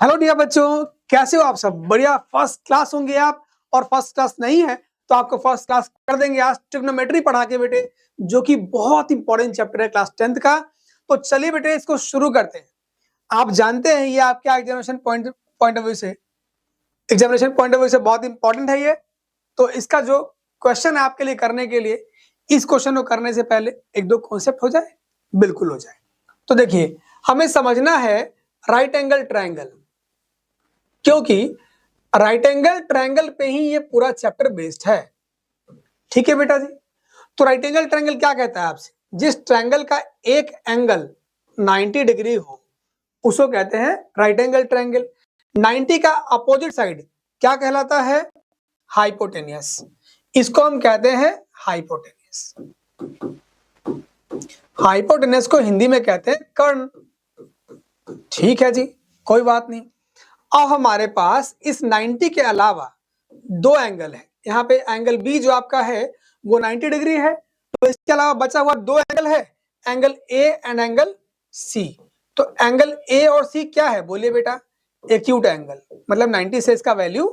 Hello dear बच्चों, कैसे हो आप सब? बढ़िया, फर्स्ट क्लास होंगे आप। और फर्स्ट क्लास नहीं है तो आपको फर्स्ट क्लास कर देंगे आज ट्रिग्नोमेट्री पढ़ा के बेटे, जो कि बहुत इंपॉर्टेंट चैप्टर है क्लास 10th का। तो चलिए बेटे इसको शुरू करते हैं। आप जानते हैं ये आपके एग्जामिनेशन पॉइंट ऑफ व्यू से बहुत इंपॉर्टेंट है ये। तो इसका जो क्वेश्चन है आपके लिए करने के लिए, इस क्वेश्चन को करने से पहले एक दो कॉन्सेप्ट हो जाए, बिल्कुल हो जाए। तो देखिए, हमें समझना है राइट एंगल ट्रायंगल, क्योंकि राइट एंगल ट्रायंगल पे ही ये पूरा चैप्टर बेस्ड है। ठीक है बेटा जी। तो राइट एंगल ट्रायंगल क्या कहता है आपसे? जिस ट्रायंगल का एक एंगल 90 डिग्री हो उसको कहते हैं राइट एंगल ट्रायंगल। 90 का अपोजिट साइड क्या कहलाता है? हाइपोटेनियस। इसको हम कहते हैं हाइपोटेनियस। हाइपोटेनियस को हिंदी में कहते हैं कर्ण। ठीक है जी, कोई बात नहीं। अब हमारे पास इस 90 के अलावा दो एंगल है। यहाँ पे एंगल बी जो आपका है वो 90 डिग्री है, तो इसके अलावा बचा हुआ दो एंगल है, angle A and angle C. तो एंगल ए और सी क्या है बोलिए बेटा? एक्यूट एंगल, मतलब 90 से इसका वैल्यू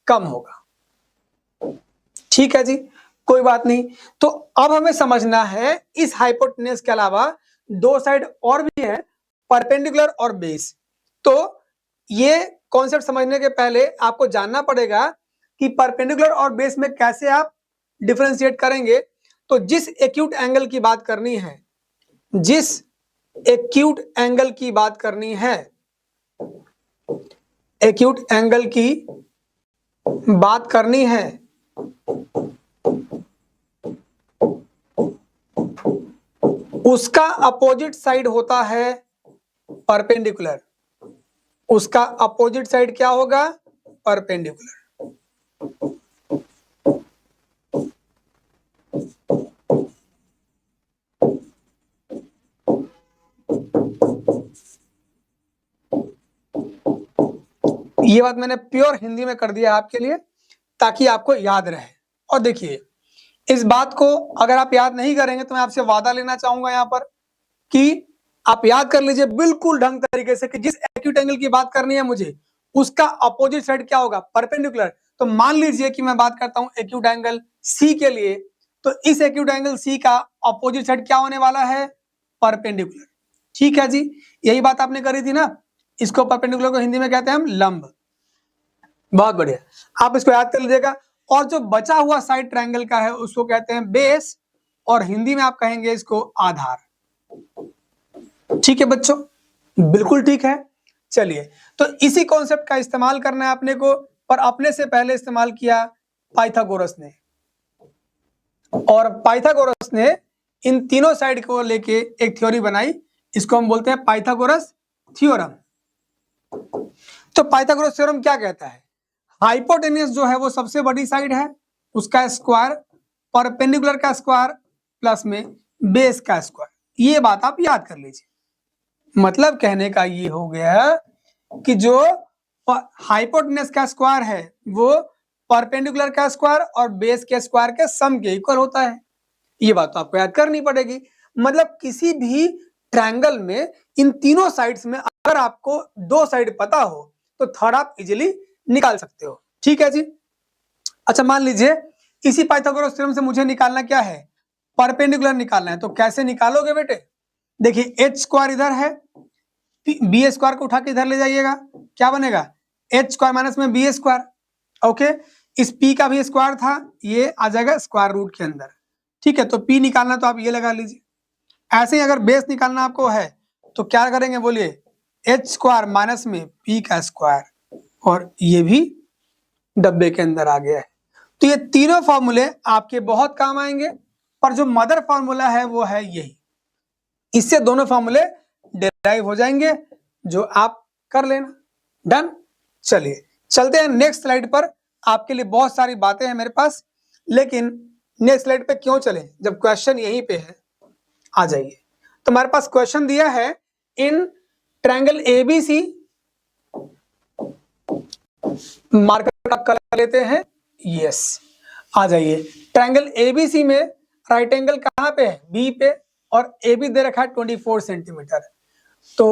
कम होगा। ठीक है जी, कोई बात नहीं। तो अब हमें समझना है इस हाइपोटेन्यूज के अलावा दो साइड और भी है, परपेंडिकुलर और बेस। तो ये कॉन्सेप्ट समझने के पहले आपको जानना पड़ेगा कि परपेंडिकुलर और बेस में कैसे आप डिफरेंशिएट करेंगे। तो जिस एक्यूट एंगल की बात करनी है, जिस एक्यूट एंगल की बात करनी है, एक्यूट एंगल की बात करनी है, उसका अपोजिट साइड होता है परपेंडिकुलर। उसका अपोजिट साइड क्या होगा? परपेंडिकुलर। ये बात मैंने प्योर हिंदी में कर दिया आपके लिए ताकि आपको याद रहे। और देखिए, इस बात को अगर आप याद नहीं करेंगे तो मैं आपसे वादा लेना चाहूंगा यहाँ पर कि आप याद कर लीजिए बिल्कुल ढंग तरीके से कि जिस एक्यूट एंगल की बात करनी है मुझे, उसका अपोजिट साइड क्या होगा? परपेंडिकुलर। तो मान लीजिए कि मैं बात करता हूं एक्यूट एंगल सी के लिए, तो इस एक्यूट एंगल सी का अपोजिट साइड क्या होने वाला है? परपेंडिकुलर। ठीक है जी, यही बात आपने करी थी ना। इसको परपेंडिकुलर को हिंदी में कहते हैं हम लंब। बहुत बढ़िया, आप इसको याद कर लीजिएगा। और जो बचा हुआ साइड ट्रायंगल का है उसको कहते हैं बेस, और हिंदी में आप कहेंगे इसको आधार। ठीक है बच्चों, बिल्कुल ठीक है। चलिए, तो इसी कॉन्सेप्ट का इस्तेमाल करना है अपने को, पर अपने से पहले इस्तेमाल किया पाइथागोरस ने। और पाइथागोरस ने इन तीनों साइड को लेके एक थ्योरी बनाई, इसको हम बोलते हैं पाइथागोरस थ्योरम। तो पाइथागोरस थ्योरम क्या कहता है? हाइपोटेनियस जो है वो सबसे बड़ी साइड है, उसका स्क्वायर परपेंडिकुलर का स्क्वायर प्लस में बेस का स्क्वायर। ये बात आप याद कर लीजिए। मतलब कहने का ये हो गया कि जो हाइपोटेनस का स्क्वायर है वो परपेंडिकुलर का स्क्वायर और बेस के स्क्वायर के सम के इक्वल होता है। ये बात तो आपको याद करनी पड़ेगी। मतलब किसी भी ट्रायंगल में इन तीनों साइड्स में अगर आपको दो साइड पता हो तो थर्ड आप इजीली निकाल सकते हो। ठीक है जी। अच्छा, मान लीजिए इसी पाइथागोरस थ्योरम से मुझे निकालना क्या है? परपेंडिकुलर निकालना है। तो कैसे निकालोगे बेटे? देखिए, एच स्क्वायर इधर है, बी स्क्वायर को उठा के इधर ले जाइएगा, क्या बनेगा? एच स्क्वायर माइनस में बी स्क्वायर। ओके, इस पी का भी स्क्वायर था, ये आ जाएगा स्क्वायर रूट के अंदर। ठीक है, तो पी निकालना तो आप ये लगा लीजिए। ऐसे ही अगर बेस निकालना आपको है तो क्या करेंगे बोलिए? एच स्क्वायर माइनस में पी का स्क्वायर, और ये भी डब्बे के अंदर आ गया है। तो ये तीनों फॉर्मूले आपके बहुत काम आएंगे, पर जो मदर फॉर्मूला है वो है यही। इससे दोनों फॉर्मूले डिराइव हो जाएंगे, जो आप कर लेना। डन। चलिए चलते हैं नेक्स्ट स्लाइड पर। आपके लिए बहुत सारी बातें हैं मेरे पास, लेकिन नेक्स्ट स्लाइड पे क्यों चलें जब क्वेश्चन यहीं पे है? आ जाइए। तो हमारे पास क्वेश्चन दिया है, इन ट्रायंगल एबीसी, मार्कर का कलर लेते हैं यस। आ जाइए, ट्रायंगल एबीसी में राइट एंगल कहां पे है? बी पे, और ए बी दे रखा है 24 सेंटीमीटर। तो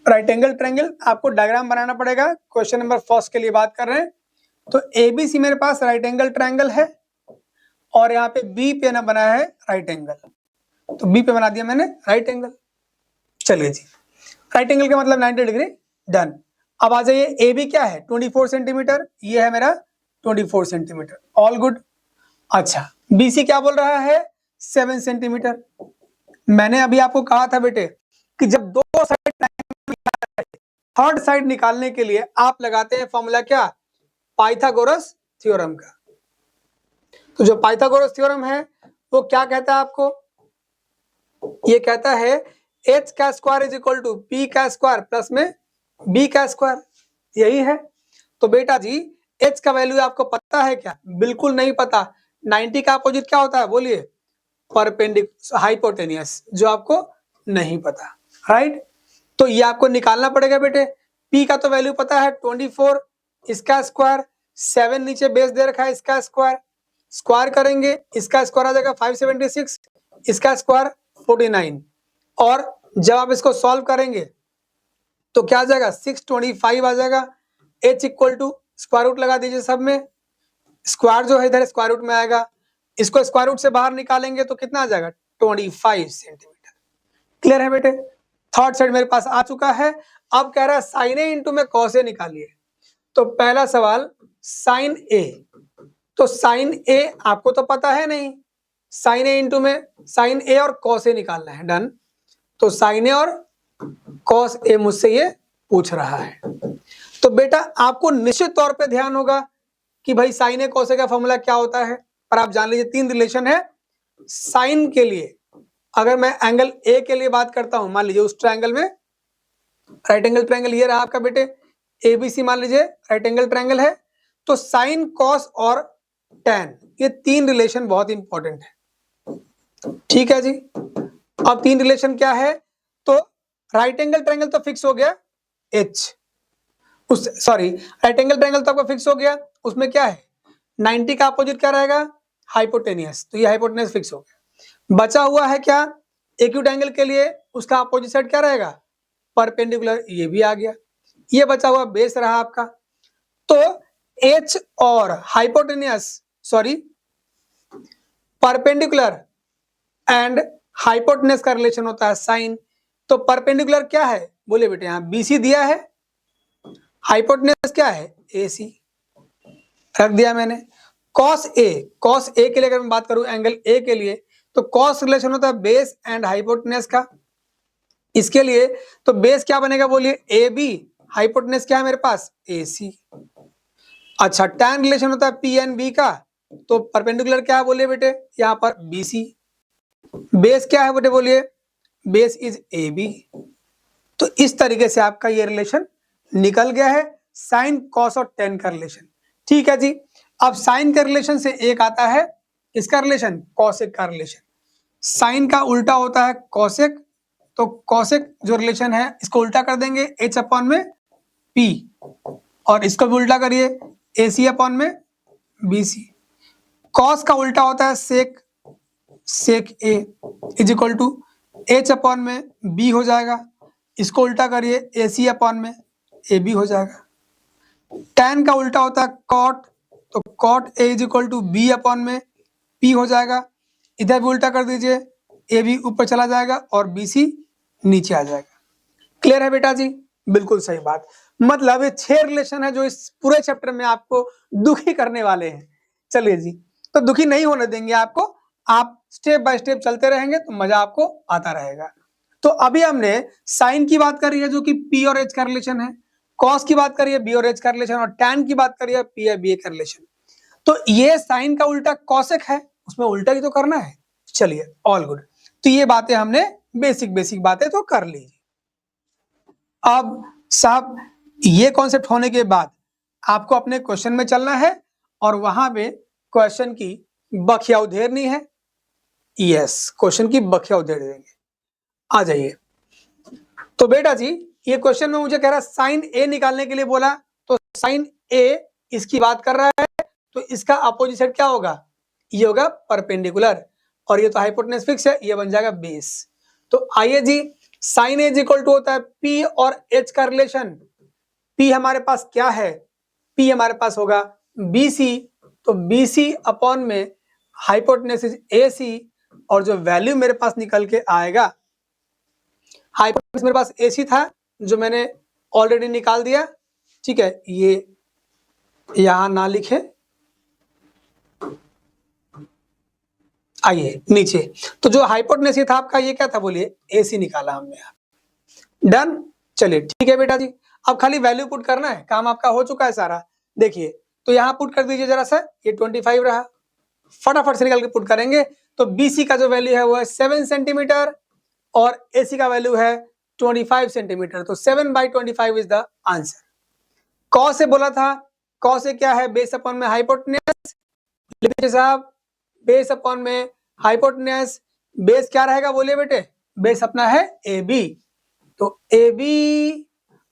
राइट एंगल ट्रायंगल आपको डायग्राम बनाना पड़ेगा। क्वेश्चन नंबर फर्स्ट के लिए बात कर रहे हैं। तो एबीसी मेरे पास राइट एंगल ट्रायंगल है और यहाँ पे बी पे ना बनाया है राइट एंगल, तो बी पे बना दिया मैंने राइट एंगल। चलिए जी, राइट एंगल का मतलब 90 डिग्री, डन। अब आ जाइए, ए बी क्या है 24 सेंटीमीटर, ये है मेरा 24 सेंटीमीटर, ऑल गुड। अच्छा, बी सी क्या बोल रहा है 7 सेंटीमीटर। मैंने अभी आपको कहा था बेटे कि जब दो साइड, थर्ड साइड निकालने के लिए आप लगाते हैं फॉर्मूला क्या, पाइथागोरस थ्योरम का। तो जो पाइथागोरस थ्योरम है वो क्या कहता है आपको, ये कहता है h का square is equal to p का स्क्वायर प्लस में b का स्क्वायर, यही है। तो बेटा जी h का वैल्यू आपको पता है क्या, बिल्कुल नहीं पता। 90 का अपोजिट क्या होता है बोलिए, परपेंडिकुलर हाइपोटेनियस, जो आपको नहीं पता, राइट। तो ये आपको निकालना पड़ेगा बेटे। p का तो वैल्यू पता है 24, इसका स्क्वायर 7 नीचे बेस दे रखा है, इसका स्क्वायर, स्क्वायर करेंगे इसका स्क्वायर आ जाएगा 576, इसका स्क्वायर 49, और जब आप इसको सॉल्व करेंगे तो क्या आ जाएगा 625 आ जाएगा। h equal to square root लगा दीजिए सब में, स्क्वायर जो है इधर स्क्वायर रूट में आएगा, इसको स्क्वायर रूट से बाहर निकालेंगे तो कितना आ जाएगा 25 सेंटीमीटर। क्लियर है बेटे। थर्ड साइड मेरे पास आ चुका है। अब कह रहा है साइन ए इंटू में कॉस ए निकालिए। तो पहला सवाल साइन ए, तो साइन ए आपको तो पता है नहीं, साइन ए इंटू में साइन ए और कॉस ए निकालना है, डन। तो साइन ए और कॉस ए मुझसे ये पूछ रहा है। तो बेटा आपको निश्चित तौर पे ध्यान होगा कि भाई साइन ए कॉस ए का फॉर्मूला क्या होता है, पर आप जान लीजिए 3 रिलेशन है साइन के लिए। अगर मैं एंगल ए के लिए बात करता हूं, मान लीजिए उस ट्रायंगल में राइट एंगल ट्रायंगल ये रहा आपका बेटे, एबीसी मान लीजिए राइट एंगल ट्रायंगल है, तो साइन कॉस और टैन ये 3 रिलेशन बहुत इंपॉर्टेंट है, ठीक है जी। अब 3 रिलेशन क्या है, तो राइट एंगल ट्रायंगल तो फिक्स हो गया एच, उस सॉरी राइट एंगल ट्रायंगल तो आपका फिक्स हो गया, उसमें क्या है 90 का अपोजिट क्या रहेगा हाइपोटेनियस, तो ये हाइपोटेनियस फिक्स हो गया। बचा हुआ है क्या एक्यूट एंगल के लिए, उसका अपोजिट साइड क्या रहेगा परपेंडिकुलर, ये भी आ गया। ये बचा हुआ बेस रहा आपका। तो एच और hypotenuse sorry perpendicular and hypotenuse का रिलेशन होता है साइन। तो परपेंडिकुलर क्या है बोले बेटे, यहां बीसी दिया है, हाइपोटेनस क्या है एसी, रख दिया मैंने। कॉस ए के लिए अगर मैं बात करूं एंगल ए के लिए, तो कॉस रिलेशन होता है बेस एंड हाइपोटेनस का, इसके लिए तो बेस क्या बनेगा बोलिए ए बी, हाइपोटेनस क्या है मेरे पास ए सी। अच्छा, टैन रिलेशन होता है पी एंड बी का, तो परपेंडिकुलर क्या है बोलिए बेटे यहाँ पर बी सी। बेस क्या है बेटे बोलिए, बेस इज ए बी। तो इस तरीके से आपका ये रिलेशन निकल गया है, साइन कॉस और टैन का रिलेशन, ठीक है जी। अब साइन के रिलेशन से एक आता है इसका रिलेशन कॉसेक का रिलेशन, साइन का उल्टा होता है कॉसेक, तो कॉसेक जो रिलेशन है इसको उल्टा कर देंगे एच अपॉन में पी, और इसको भी उल्टा करिए ए सी अपॉन में बी सी। कॉस का उल्टा होता है sec, sec A is equal to H upon में बी हो जाएगा, इसको उल्टा करिए ए सी अपॉन में ए बी हो जाएगा। टैन का उल्टा होता है कॉट, तो cot A is equal to B upon में पी हो जाएगा, इधर भी उल्टा कर दीजिए ए बी ऊपर चला जाएगा और बी सी नीचे आ जाएगा। क्लियर है बेटा जी, बिल्कुल सही बात। मतलब ये 6 रिलेशन है जो इस पूरे चैप्टर में आपको दुखी करने वाले हैं। चलिए जी, तो दुखी नहीं होने देंगे आपको, आप स्टेप बाय स्टेप चलते रहेंगे तो मजा आपको आता रहेगा। तो अभी हमने साइन की बात करी है जो कि पी और एच का रिलेशन है, कॉस की बात करी है बी और एच का रिलेशन, और टैन की बात करी है पी और बी का रिलेशन। तो ये साइन का उल्टा कॉसेक है, उसमें उल्टा ही तो करना है। चलिए ऑल गुड, तो ये बातें हमने बेसिक बातें तो कर ली। अब साहब ये कॉन्सेप्ट होने के बाद आपको अपने क्वेश्चन में चलना है और वहां पे क्वेश्चन की बखिया उधेरनी है। यस, क्वेश्चन की बखिया उधेर देंगे। आ जाइए। तो बेटा जी ये क्वेश्चन में मुझे कह रहा है साइन ए निकालने के लिए बोला, तो साइन ए इसकी बात कर रहा है, तो इसका अपोजिट साइड क्या होगा, ये होगा परपेंडिकुलर, और ये तो हाइपोटेनस फिक्स है, ये बन जाएगा बेस। तो आइए जी साइन एज इक्वल टू होता है P और H का रिलेशन। P हमारे पास क्या है, P हमारे पास होगा BC, तो BC अपॉन में हाइपोटेन्यूज इज AC, और जो वैल्यू मेरे पास निकल के आएगा, हाइपोटेन्यूज मेरे पास AC था जो मैंने ऑलरेडी निकाल दिया, ठीक है, ये यहां ना लिखे, आइए नीचे, तो जो हाइपोटेन्यूज था आपका ये क्या था बोलिए, AC निकाला हमने। डन, चलिए ठीक है बेटा जी। अब खाली वैल्यू पुट करना है, काम आपका हो चुका है सारा। देखिए तो यहाँ पुट कर दीजिए जरा सा, ये 25 रहा, फटाफट से निकल के पुट करेंगे। तो BC का जो वैल्यू है वो है 7 सेंटीमीटर और AC का वैल्यू है 25 सेंटीमीटर, तो 7/25 इज द आंसर। कॉस से बोला था, कॉस से क्या है, बेस अपॉन में हाइपोटेन्यूज, लिखिए साहब, बेस अपॉन में हाइपोटेन्यूज, बेस क्या रहेगा बोलिए बेटे, बेस अपना है AB, तो AB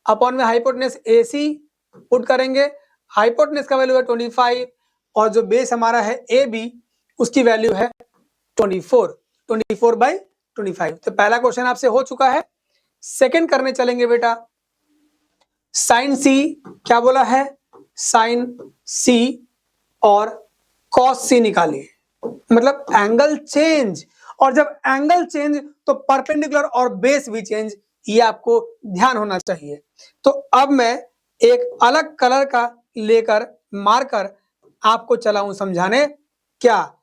अपॉन में हाइपोटेन्यूज AC पुट करेंगे, हाइपोटेन्यूज का वैल्यू है 25 और जो बेस हमारा है AB उसकी वैल्यू है 24/25। तो पहला क्वेश्चन आपसे हो चुका है। सेकंड करने चलेंगे बेटा, साइन C क्या बोला है, साइन C और कॉस C निकालिए, मतलब एंगल चेंज, और जब एंगल चेंज तो परपेंडिकुलर और बेस भी चेंज, ये आपको ध्यान होना चाहिए। तो अब मैं एक अलग कलर का लेकर मार्कर आपको चलाऊं समझाने, क्या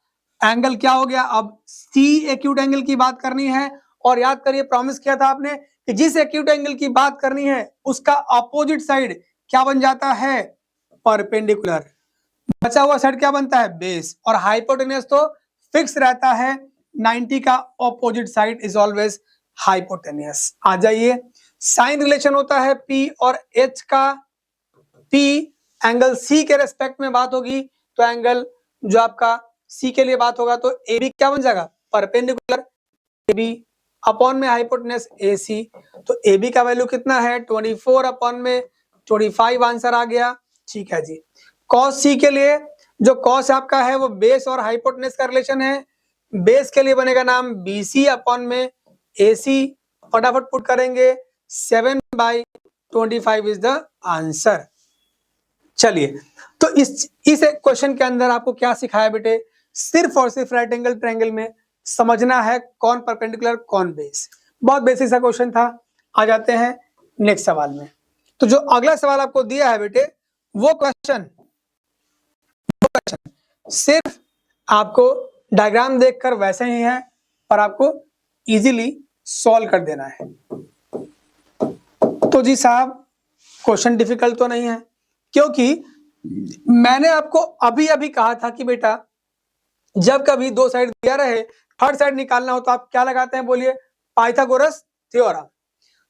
एंगल क्या हो गया, अब सी एक्यूट एंगल की बात करनी है, और याद करिए प्रॉमिस किया था आपने कि जिस एक्यूट एंगल की बात करनी है उसका अपोजिट साइड क्या बन जाता है, परपेंडिकुलर, बचा हुआ साइड क्या बनता है, बेस, और हाइपोटेन्यूज तो फिक्स रहता है, 90 का opposite side is always hypotenuse. आ जाइए, साइन रिलेशन होता है P और H का, P एंगल C के रेस्पेक्ट में बात होगी, तो एंगल जो आपका C के लिए बात होगा तो AB क्या बन जाएगा, परपेंडिकुलर, AB अपॉन में हाइपोटेन्यूज AC, तो AB का वैल्यू कितना है 24 अपॉन में 25 आंसर आ गया, ठीक है जी। कॉस C के लिए जो कॉस आपका है वो बेस और हाइपोटेन्यूज का रिलेशन है, बेस के लिए बनेगा नाम BC अपॉन में AC, फटाफट पुट करेंगे, 7/25 इज द आंसर। चलिए, तो इस क्वेश्चन के अंदर आपको क्या सिखाया बेटे, सिर्फ और सिर्फ राइट एंगल ट्रायंगल में समझना है कौन परपेंडिकुलर कौन बेस, बहुत बेसिक सा क्वेश्चन था। आ जाते हैं नेक्स्ट सवाल में। तो जो अगला सवाल आपको दिया है बेटे, वो क्वेश्चन सिर्फ आपको डायग्राम देखकर वैसे ही है, पर आपको इजीली सॉल्व कर देना है। तो जी साहब क्वेश्चन डिफिकल्ट तो नहीं है, क्योंकि मैंने आपको अभी अभी कहा था कि बेटा जब कभी दो साइड दिया रहे, थर्ड साइड निकालना हो तो आप क्या लगाते हैं बोलिए, पाइथागोरस थ्योरम।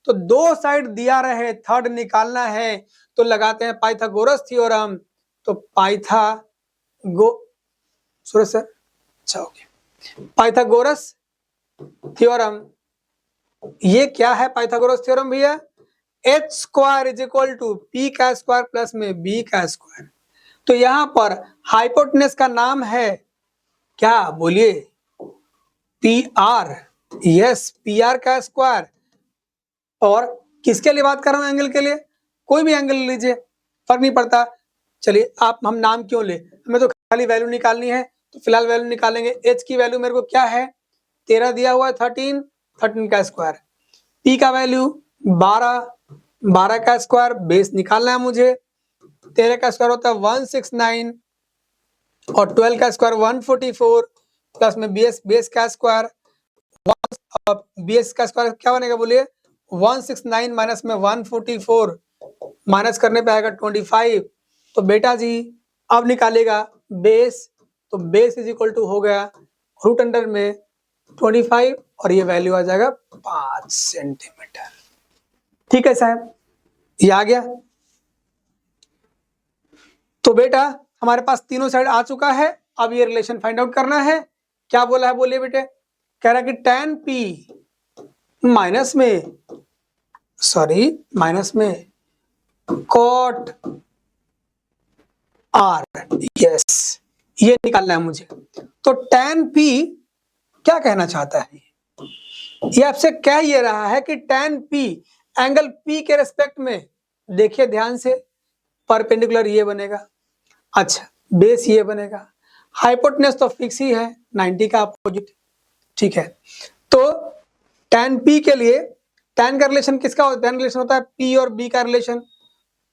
तो दो साइड दिया रहे, थर्ड निकालना है तो लगाते हैं पाइथागोरस थ्योरम। तो पाइथागोरस थ्योरम, ये क्या है पाइथागोरस थ्योरम भैया, H square is equal to P का स्क्वायर प्लस में बी का स्क्वायर। तो यहां पर हाइपोटेन्यूज का नाम है क्या बोलिए, P R, yes P R का स्क्वायर। और किसके लिए बात कर रहा हूं, एंगल के लिए, कोई भी एंगल ले लीजिए फर्क नहीं पड़ता। चलिए आप हम नाम क्यों ले, हमें तो खाली वैल्यू निकालनी है, तो फिलहाल वैल्यू निकालेंगे। एच की वैल्यू मेरे को क्या है 13 दिया हुआ है, 13 का स्क्वायर, पी का वैल्यू 12 का स्क्वायर, बेस निकालना है मुझे, 13 का स्क्वायर होता है 169 और 12 का स्क्वायर 144 प्लस में बेस का स्क्वायर, बेस का स्क्वायर क्या बनेगा बोलिए, 169 माइनस में 144 माइनस करने पे आएगा 25। तो बेटा जी अब निकालेगा बेस, तो बेस इज इक्वल टू हो गया रूट अंडर में 25 और ये वैल्यू आ जाएगा 5 सेंटीमीटर। ठीक है साहब, ये आ गया। तो बेटा हमारे पास तीनों साइड आ चुका है, अब ये रिलेशन फाइंड आउट करना है। क्या बोला है बोलिए बेटे, कह रहा है कि tan p माइनस में cot r, यस ये निकालना है मुझे। तो tan p क्या कहना चाहता है, ये आपसे कह ये रहा है कि tan P एंगल P के रेस्पेक्ट में, देखिए ध्यान से, परपेंडिकुलर ये बनेगा, अच्छा बेस ये बनेगा, हाइपोटेनस तो फिक्स ही है 90 का अपोजिट, ठीक है। तो tan P के लिए tan का रिलेशन किसका होता है? tan रिलेशन होता है P और B का रिलेशन।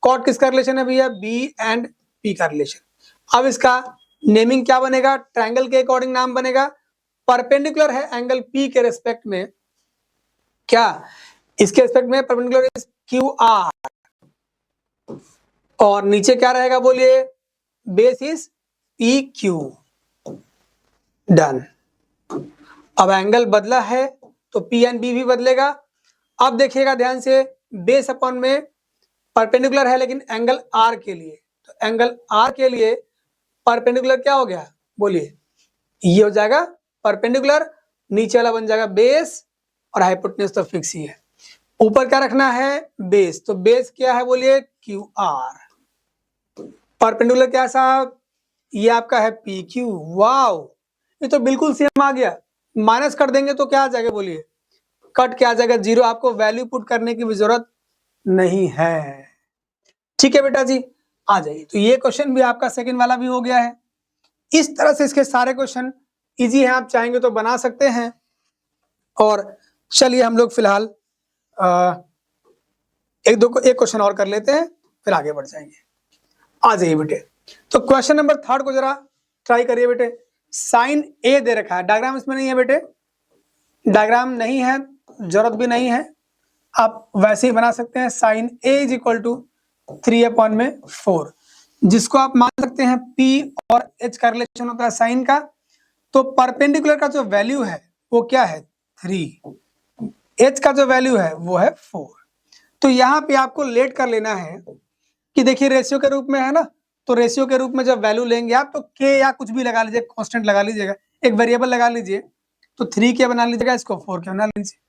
कॉट किसका रिलेशन है भैया? B एंड P का रिलेशन। अब इसका नेमिंग क्या बनेगा? ट्रायंगल के अकॉर्डिंग नाम बनेगा, परपेंडिकुलर है एंगल P के रेस्पेक्ट में, क्या इसके रेस्पेक्ट में परपेंडिकुलर इज QR, और नीचे क्या रहेगा बोलिए? Base is PQ। डन। अब एंगल बदला है तो P एंड B भी बदलेगा। अब देखिएगा ध्यान से, बेस अपॉन में परपेंडिकुलर है लेकिन एंगल R के लिए, तो एंगल R के लिए परपेंडिकुलर क्या हो गया बोलिए? ये हो जाएगा परपेंडिकुलर, नीचे वाला बन जाएगा बेस, और हाइपोटेनस तो फिक्स ही है। ऊपर क्या रखना है? बेस। तो बेस क्या है बोलिए? QR। परपेंडिकुलर क्या साहब? ये आपका है PQ। वाओ, ये तो बिल्कुल सेम आ गया। माइनस कर देंगे तो क्या आ जाएगा बोलिए? कट क्या आ जाएगा? 0। आपको वैल्यू पुट करने की भी जरूरत नहीं है। ठीक है बेटा जी, आ जाइए। तो ये क्वेश्चन भी आपका सेकंड वाला भी हो गया है। इस तरह से इसके सारे क्वेश्चन इजी है, आप चाहेंगे तो बना सकते हैं। और चलिए हम लोग फिलहाल एक क्वेश्चन और कर लेते हैं, फिर आगे बढ़ जाएंगे। आ जाइए बेटे। तो क्वेश्चन नंबर 3 को जरा ट्राई करिए बेटे। साइन ए दे रखा है, डायग्राम इसमें नहीं है बेटे, डायग्राम नहीं है, जरूरत भी नहीं है, आप वैसे ही बना सकते हैं। Sine A is equal to 3/4, जिसको आप मान सकते हैं P और H का रिलेशन होता है साइन का। तो परपेंडिकुलर का जो वैल्यू है वो क्या है? 3, H का जो वैल्यू है वो है 4। तो यहाँ पे आपको लेट कर लेना है कि देखिए रेशियो के रूप में है ना, तो रेशियो के रूप में जब वैल्यू लेंगे आप, तो K या कुछ भी लगा लीजिए, कांस्टेंट लगा लीजिएगा, एक वेरिएबल लगा लीजिए। तो 3K बना लीजिएगा, इसको 4K बना लीजिए।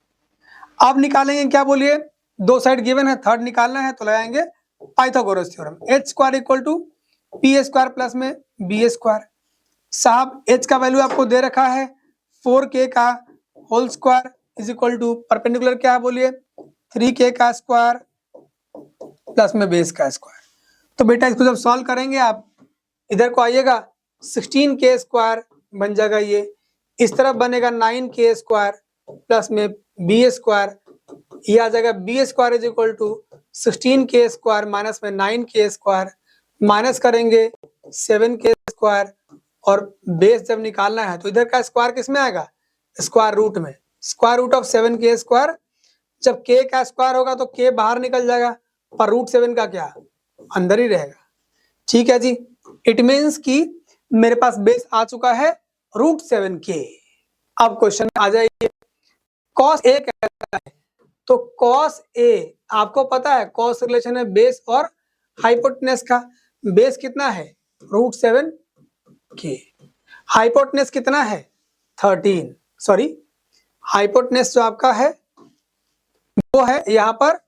अब निकालेंगे क्या बोलिए? दो साइड गिवन है, थर्ड निकालना है, तो लगाएंगे Pythagoras theorem. h² equal to P² plus में B²। साहब H का वैल्यू आपको दे रखा है 4K का whole square is equal to perpendicular क्या है बोलिए? 3K का स्क्वायर प्लस में बेस का स्क्वायर। तो बेटा इसको जब सॉल्व करेंगे आप, इधर को आइएगा, 16K² बन जाएगा ये, इस तरफ बनेगा 9K² प्लस में B², ये आ जाएगा B² is equal to 16K² minus में 9K², माइनस करेंगे 7K², और बेस जब निकालना है तो इधर का स्क्वायर किस में आएगा? स्क्वायर रूट में। स्क्वायर रूट ऑफ 7K², जब K का स्क्वायर होगा तो K बाहर निकल जाएगा, पर √7 का क्या अंदर ही रहेगा। ठीक है जी, इट मीन्स कि मेरे पास बेस आ चुका है √7K। अब क्वेश्चन आ जाइए, cos A कहता है, तो cos A आपको पता है cos रिलेशन है बेस और हाइपोटेनस का। बेस कितना है? √7K। हाइपोटेनस कितना है? 13, सॉरी हाइपोटेनस जो आपका है वो है यहाँ पर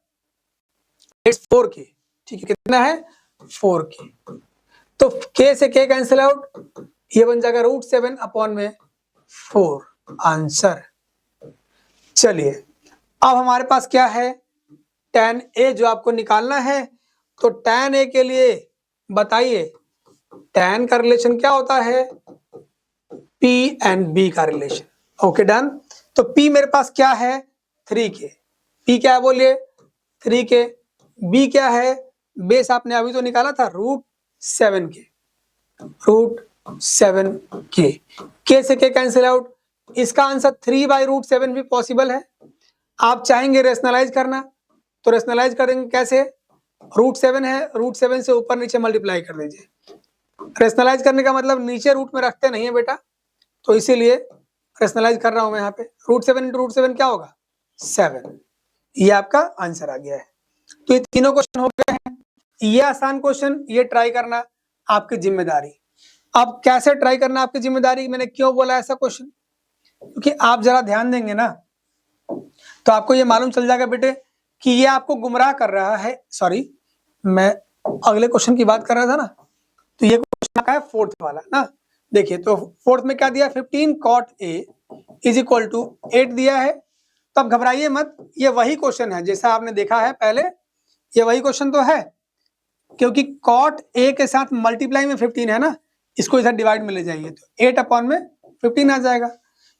4K। ठीक है, कितना है? 4K। तो K से K कैंसिल आउट, ये बन जाएगा √7/4 आंसर। चलिए अब हमारे पास क्या है? tan A जो आपको निकालना है, तो tan A के लिए बताइए tan का रिलेशन क्या होता है? P एंड B का रिलेशन। Okay done. तो P मेरे पास क्या है? 3K। P क्या है बोलिए? 3K। B क्या है? बेस आपने अभी तो निकाला था √7K, √7K। K से K कैंसिल आउट, इसका आंसर 3/√7 भी पॉसिबल है। आप चाहेंगे रेशनलाइज करना तो रेशनलाइज करेंगे कैसे? √7 है, √7 से ऊपर नीचे मल्टीप्लाई कर दीजिए। रेशनलाइज करने का मतलब नीचे रूट में रखते नहीं है बेटा, तो इसीलिए रेशनलाइज कर रहा हूं मैं यहाँ पे। √7 × √7 क्या होगा? 7। ये आपका आंसर आ गया है। तो ये तीनों क्वेश्चन हो गए हैं। ये आसान क्वेश्चन, ये ट्राई करना आपकी जिम्मेदारी। अब कैसे ट्राई करना आपकी जिम्मेदारी, मैंने क्यों बोला ऐसा क्वेश्चन? क्योंकि आप जरा ध्यान देंगे ना तो आपको ये मालूम चल जाएगा बेटे कि ये आपको गुमराह कर रहा है। सॉरी, मैं अगले क्वेश्चन की बात कर रहा था ना, तो ये क्वेश्चन आपका है 4th वाला ना। देखिए तो 4th में क्या दिया? 15 cot A is equal to 8 दिया है, तो अब घबराइए मत, ये वही क्वेश्चन है जैसा आपने देखा है पहले, ये वही क्वेश्चन तो है, क्योंकि कॉट ए के साथ मल्टीप्लाई में 15 है ना, इसको इधर डिवाइड में ले जाइए तो 8 अपॉन में 15 आ जाएगा।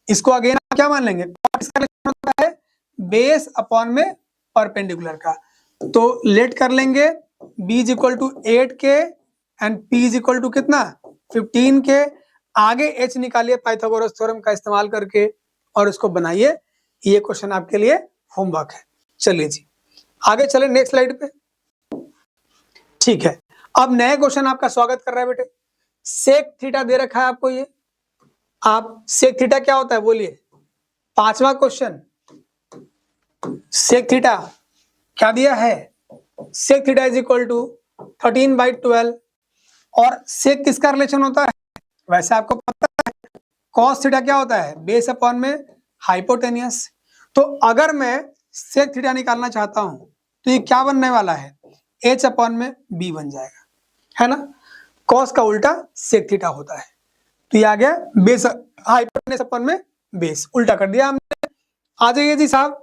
इसको अगेन आप क्या मान लेंगे, कॉट इसका रिलेशन होता है बेस अपॉन में परपेंडिकुलर का, तो लेट कर लेंगे b is equal to 8k and p is equal to कितना 15k। आगे h निकालिए पाइथागोरस थ्योरम का इस्तेमाल करके और इसको बनाइए, ये क्वेश्चन आपके लिए होमवर्क है। चलिए जी आगे चले नेक्स्ट स्लाइड पे। ठीक है, अब नए क्वेश्चन आपका स्वागत कर रहा है बेटे। सेक थीटा दे रखा है आपको, ये आप सेक थीटा क्या होता है बोलिए, पांचवा क्वेश्चन। सेक थीटा क्या दिया है, sec theta is equal to 13/12 और सेक किसका रिलेशन होता है, वैसे आपको पता है कॉस थीटा क्या होता है, बेस अपॉन में हाइपोटेनियस। तो अगर मैं सेक थीटा निकालना चाहता हूं तो ये क्या बनने वाला है, h अपॉन में b बन जाएगा, है ना। कॉस का उल्टा सेक थीटा होता है, तो ये आ गया बेस हाइपोटेनियस अपॉन में बेस, उल्टा कर दिया हमने। आ जाइए जी साहब,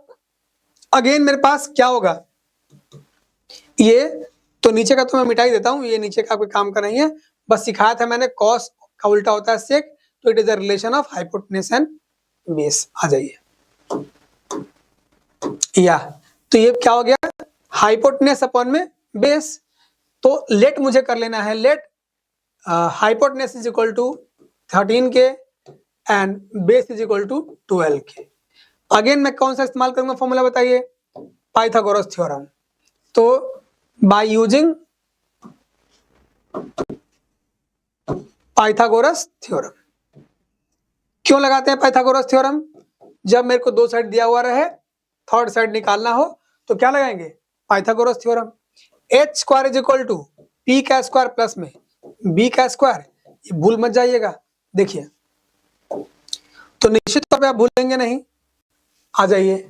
अगेन मेरे पास क्या होगा, ये तो नीचे का तो मैं मिटा ही देता हूं, ये नीचे का कोई काम का नहीं है, बस सिखाया था मैंने कॉस का उल्टा होता है सेक, तो it is a relation of hypotenuse and base. आ जाइए या, तो ये क्या हो गया हाइपोटेनियस अपॉन में बेस, तो लेट मुझे कर लेना है, let hypotenuse is equal to 13k and base is equal to 12k। Again मैं कौन सा इस्तेमाल करूंगा फॉर्मूला बताइए, पाइथागोरस थ्योरम। तो बाय यूजिंग पाइथागोरस थ्योरम, क्यों लगाते हैं पाइथागोरस थ्योरम, जब मेरे को दो साइड दिया हुआ रहे, थर्ड साइड निकालना हो तो क्या लगाएंगे, Pythagoras theorem. H square is equal to P का स्क्वायर प्लस में बी का स्क्वायर, ये भूल मत जाइएगा। देखिए तो निश्चित तौर पे आप भूलेंगे नहीं, आ जाइए।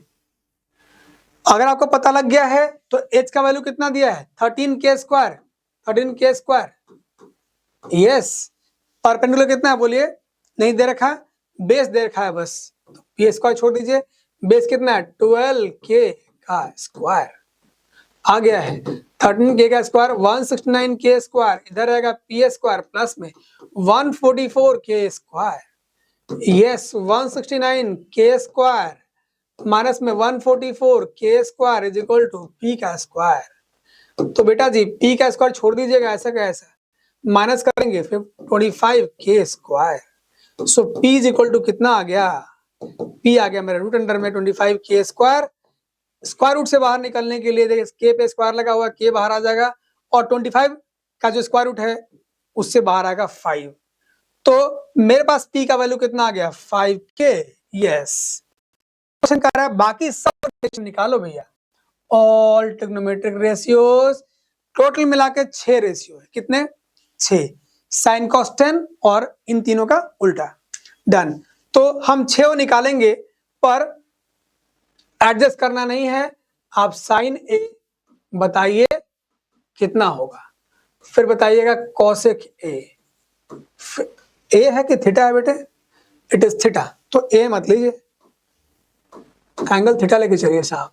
अगर आपको पता लग गया है तो h का वैल्यू कितना दिया है, 13k square, 13k square, yes. Perpendicular कितना है बोलिए, नहीं दे रखा, बेस दे रखा है बस, तो पी स्क्वायर छोड़ दीजिए, बेस कितना है 12k का स्क्वायर आ गया है, 13k का स्क्वायर 169k स्क्वायर, इधर रहेगा पी स्क्वायर प्लस में 144k square, yes 169k square minus में 144k square is equal to P का स्क्वायर। तो बेटा जी पी का स्क्वायर छोड़ दीजिएगा, ऐसा का ऐसा माइनस करेंगे फिर 25k square, so P is equal to कितना आ गया, पी आ गया मेरा रूट अंडर में 25k स्क्वायर। स्क्वायर रूट से बाहर निकलने के लिए देखिए के पे स्क्वायर लगा हुआ, के बाहर आ जाएगा और 25 का जो स्क्वायर रूट है उससे बाहर आएगा 5, तो मेरे पास पी का वैल्यू कितना आ गया 5k, यस। क्वेश्चन कर रहा है बाकी सब रिलेशन निकालो भैया, ऑल ट्रिग्नोमेट्रिक रेशियोज, टोटल मिला के 6 रेशियो है, कितने 6, साइन कॉस 10 और इन तीनों का उल्टा, डन। तो हम 6 निकालेंगे पर एडजस्ट करना नहीं है, आप साइन ए बताइए कितना होगा, फिर बताइएगा कॉसेक ए, ए है कि थीटा है बेटे, इट इज थीटा, तो ए मत लीजिए, एंगल थीटा लेके चलिए साहब।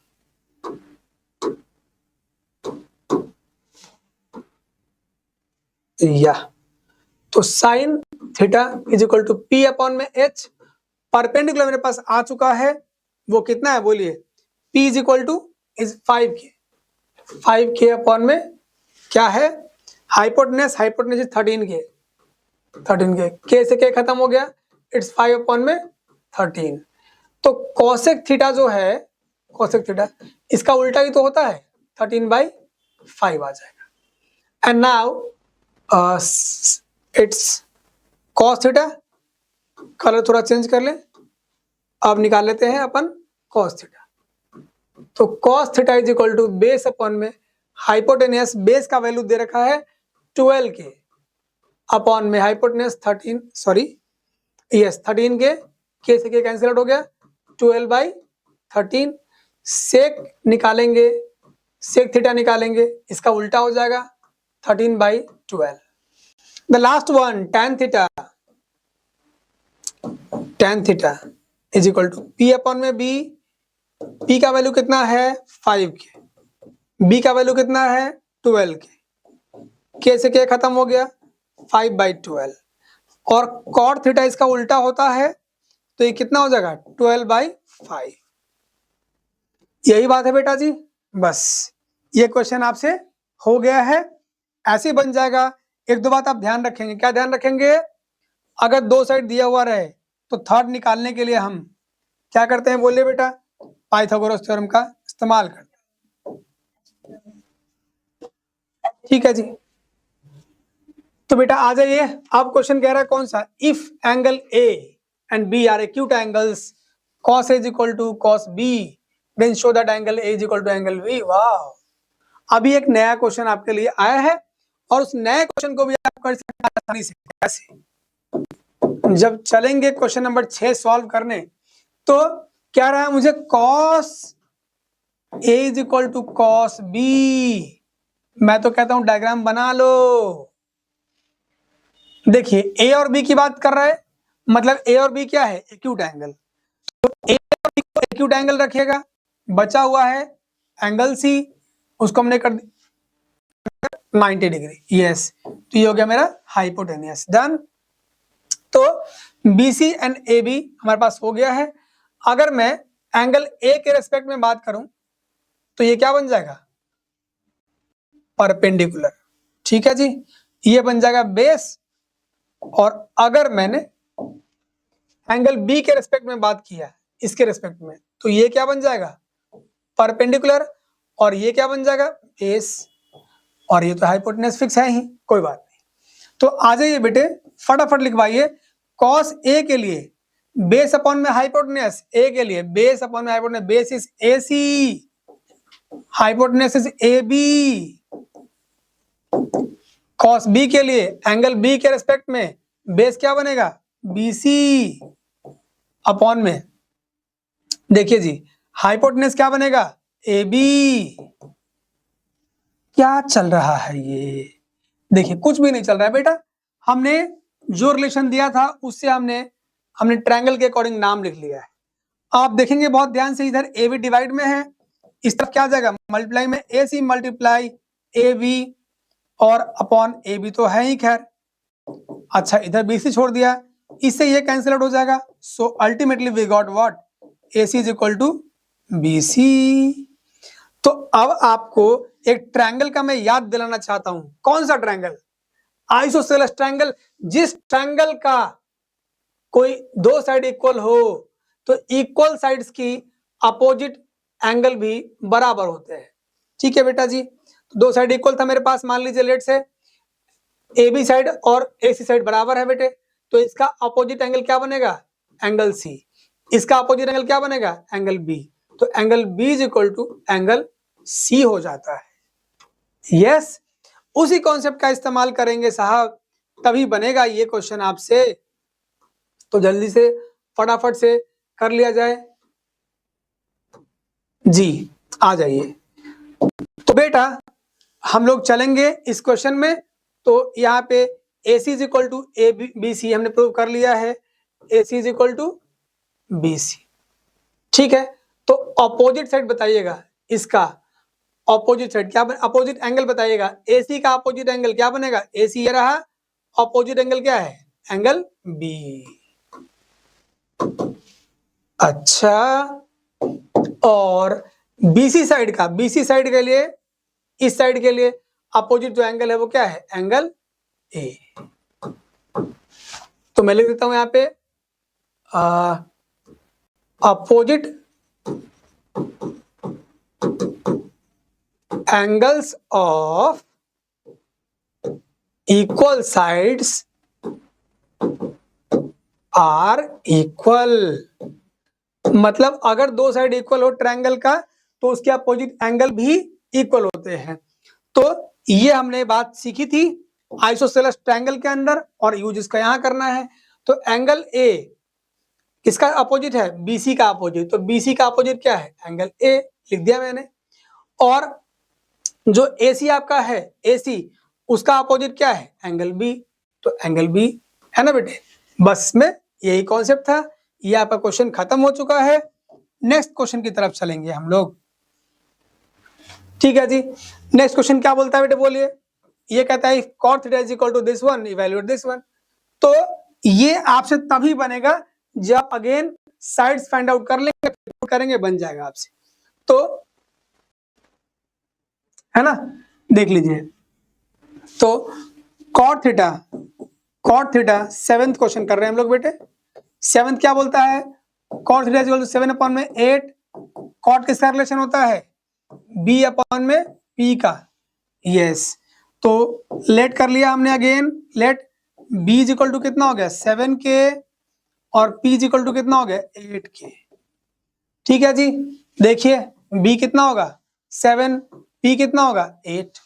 या तो sine theta is equal to P upon में एच, परपेंडिकुलर मेरे पास आ चुका है, वो कितना है बोलिए, P is equal two is 5k upon में क्या है hypotenuse, hypotenuse is 13k, k से k खत्म हो गया, इट्स 5 अपॉन में 13। तो कोसेक थीटा जो है, कोसेक थीटा इसका उल्टा ही तो होता है, 13/5 आ जाएगा। And now it's cos theta, colour थोड़ा चेंज कर ले, अब निकाल लेते हैं अपन कॉस थीटा। तो cos theta is equal to base upon में हाइपोटेनियस, बेस का वैल्यू दे रखा है 12k अपॉन में hypotenuse 13, sorry yes 13k, k से k कैंसिल आउट हो गया, 12/13। सेक निकालेंगे, सेक थीटा निकालेंगे, इसका उल्टा हो जाएगा 13/12। The last one tan theta, tan theta is equal to p upon में b P का वैल्यू कितना है 5 के, B का वैल्यू कितना है 12 के, K से K खत्म हो गया 5/12, और cot थीटा इसका उल्टा होता है तो ये कितना हो जाएगा 12/5। यही बात है बेटा जी, बस ये क्वेश्चन आपसे हो गया है, ऐसे ही बन जाएगा। एक दो बात आप ध्यान रखेंगे, क्या ध्यान रखेंगे, अगर दो साइड दिया हुआ रहे तो थर्ड निकालने के लिए हम क्या करते हैं, बोलिए बेटा, पाइथागोरस थ्योरम का इस्तेमाल करते हैं। ठीक है जी, तो बेटा आ जाइए, अब क्वेश्चन कह रहा है कौन सा, if angle A and B are acute angles cos A is equal to cos B, then show that angle A is equal to angle B। वाह, अभी एक नया क्वेश्चन आपके लिए आया है, और उस नए क्वेश्चन को भी आप कर सकते हैं आसानी से। कैसे, जब चलेंगे क्वेश्चन नंबर 6 सॉल्व करने, तो क्या रहा है मुझे, cos A is equal to cos B, मैं तो कहता हूं डायग्राम बना लो। देखिए A और B की बात कर रहा है, मतलब A और B क्या है, एक्यूट एंगल, तो A और B को एक्यूट एंगल रखिएगा, बचा हुआ है एंगल C, उसको हमने कर 90 डिग्री, यस, तो ये हो गया मेरा हाइपोटेनियस, डन। तो BC एंड AB हमारे पास हो गया है। अगर मैं एंगल A के रेस्पेक्ट में बात करूं तो ये क्या बन जाएगा, परपेंडिकुलर, ठीक है जी, ये बन जाएगा बेस। और अगर मैंने एंगल B के रेस्पेक्ट में बात किया, इसके रेस्पेक्ट में, तो ये क्या बन जाएगा, परपेंडिकुलर, और ये क्या बन जाएगा, बेस, और ये तो हाइपोटेनस फिक्स है ही, कोई बात नहीं। तो आ जाइए बेटे, फटाफट लिखवाइए, cos A के लिए बेस अपॉन में हाइपोटेनस, A के लिए बेस अपॉन में hypotenuse, base is AC, hypotenuse is AB। cos B के लिए एंगल B के रेस्पेक्ट में बेस क्या बनेगा, BC अपॉन में, देखिए जी, हाइपोटेनस क्या बनेगा, AB। क्या चल रहा है ये, देखिए कुछ भी नहीं चल रहा है बेटा, हमने जो रिलेशन दिया था उससे हमने ट्रायंगल के अकॉर्डिंग नाम लिख लिया है। आप देखेंगे बहुत ध्यान से, इधर ए बी डिवाइड में है, इस तरफ क्या आ जाएगा, मल्टीप्लाई में ए सी मल्टीप्लाई ए बी, और अपॉन ए बी तो है ही खैर, अच्छा इधर बी सी छोड़ दिया, इससे ये कैंसिल आउट हो जाएगा। So ultimately we got what, A C is equal to B C. तो अब आपको एक ट्रायंगल का मैं याद दिलाना चाहता हूं, कौन सा ट्रायंगल, आइसोसेलेस ट्रायंगल, जिस ट्रायंगल का कोई दो साइड इक्वल हो तो इक्वल साइड्स की अपोजिट एंगल भी बराबर होते हैं। ठीक है बेटा जी, तो दो साइड इक्वल था मेरे पास, मान लीजिए लेट से ए बी साइड और ए सी साइड बराबर है बेटे, तो इसका अपोजिट एंगल क्या बनेगा, एंगल सी, इसका अपोजिट एंगल क्या बनेगा, एंगल बी, तो angle B is equal to angle C हो जाता है। यस, उसी कॉन्सेप्ट का इस्तेमाल करेंगे साहब, तभी बनेगा ये क्वेश्चन आपसे, तो जल्दी से फटाफट से कर लिया जाए जी, आ जाइए। तो बेटा हम लोग चलेंगे इस क्वेश्चन में, तो यहाँ पे A C is equal to A B C हमने प्रूव कर लिया है, A C is equal to B C, ठीक है। तो अपोजिट साइड बताइएगा, इसका अपोजिट साइड क्या, अपोजिट एंगल बताइएगा, ए सी का अपोजिट एंगल क्या बनेगा, ए सी ये रहा, अपोजिट एंगल क्या है, एंगल बी। अच्छा, और बीसी साइड का, बीसी साइड के लिए, इस साइड के लिए अपोजिट जो एंगल है वो क्या है, एंगल ए। तो मैं लिख देता हूं यहां पे opposite angles of equal sides are equal, मतलब अगर दो साइड इक्वल हो ट्रायंगल का तो उसके अपोजिट एंगल भी इक्वल होते हैं। तो ये हमने बात सीखी थी आइसोसेलेस ट्रायंगल के अंदर, और यूज इसका यहां करना है। तो एंगल ए किसका अपोजिट है, बीसी का अपोजिट, तो बीसी का अपोजिट क्या है, एंगल ए, लिख दिया मैंने। और जो एसी आपका है, एसी उसका अपोजिट क्या है, एंगल बी, तो एंगल बी है ना बेटे। बस में यही कॉन्सेप्ट था, ये आपका क्वेश्चन खत्म हो चुका है। नेक्स्ट क्वेश्चन की तरफ चलेंगे हम लोग। ठीक है जी, नेक्स्ट क्वेश्चन क्या बोलता है बेटे, बोलिए। ये कहता है cot theta is equal to this one, evaluate this one. तो ये आपसे तभी बनेगा जब अगेन साइड्स फाइंड आउट कर लेंगे, करेंगे, बन जाएगा आपसे। तो है ना, देख लीजिए। तो cot थीटा सेवेंथ क्वेश्चन कर रहे हैं हम लोग बेटे। सेवेंथ क्या बोलता है, cot theta is equal to 7 upon में 8। cot किसका रिलेशन होता है, b अपॉन में p का। यस, तो लेट कर लिया हमने again, let b is equal to कितना हो गया 7k और p इज इक्वल टू कितना हो गया 8k। ठीक है जी, देखिए b कितना होगा 7, p कितना होगा 8।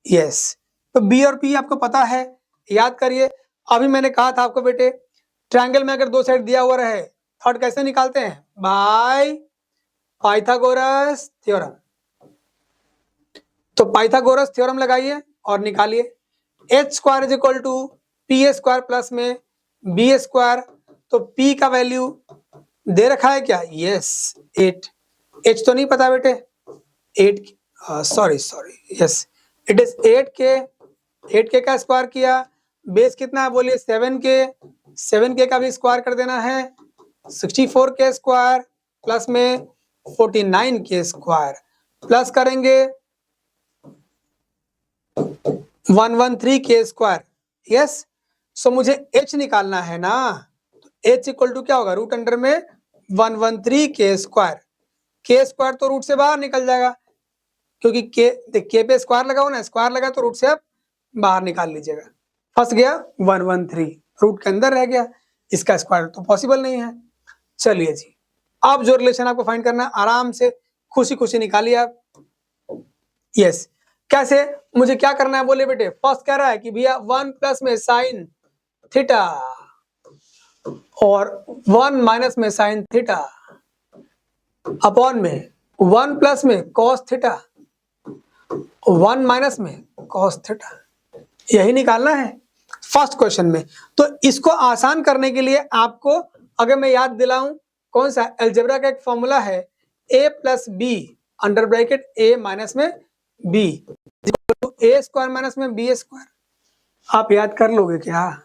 यस, तो b और p आपको पता है, याद करिए। अभी मैंने कहा था आपको बेटे, ट्रायंगल में अगर दो साइड दिया हुआ रहे, थर्ड कैसे निकालते हैं, बाय पाइथागोरस थ्योरम। तो पाइथागोरस थ्योरम लगाइए और निकालिए। H square is equal to P A square plus में बी ए स्क्वायर। तो p का वैल्यू दे रखा है क्या, यस 8। h तो नहीं पता बेटे, 8 sorry yes it is 8k का स्क्वायर किया, बेस कितना है बोलिए 7k का भी स्क्वायर कर देना है 64k स्क्वायर प्लस में 49k स्क्वायर प्लस करेंगे 113k स्क्वायर। यस, सो मुझे h निकालना है ना, तो h इक्वल टू क्या होगा, रूट अंडर में 113k स्क्वायर। k स्क्वायर तो रूट से बाहर निकल जाएगा, क्योंकि k पे स्क्वायर लगाओ ना, स्क्वायर लगा तो रूट से आप बाहर निकाल लीजिएगा। फंस गया 113, रूट के अंदर रह गया, इसका स्क्वायर तो पॉसिबल नहीं है। चलिए जी, अब जो रिलेशन आपको फाइंड करना है, आराम से खुशी खुशी निकालिए आप। यस, कैसे, मुझे क्या करना है बोले बेटे, फर्स्ट कह रहा है कि भैया 1 प्लस में साइन थीटा और 1 माइनस में साइन थीटा अपॉन में 1 प्लस में कॉस थीटा 1 माइनस में कॉस थीटा, यही निकालना है फर्स्ट क्वेश्चन में। तो इसको आसान करने के लिए आपको अगर मैं याद दिलाऊं, कौन सा अलजेब्रा का एक फॉर्मूला है, a plus B under bracket a minus में b a स्क्वायर माइनस में b स्क्वायर। आप याद कर लोगे क्या,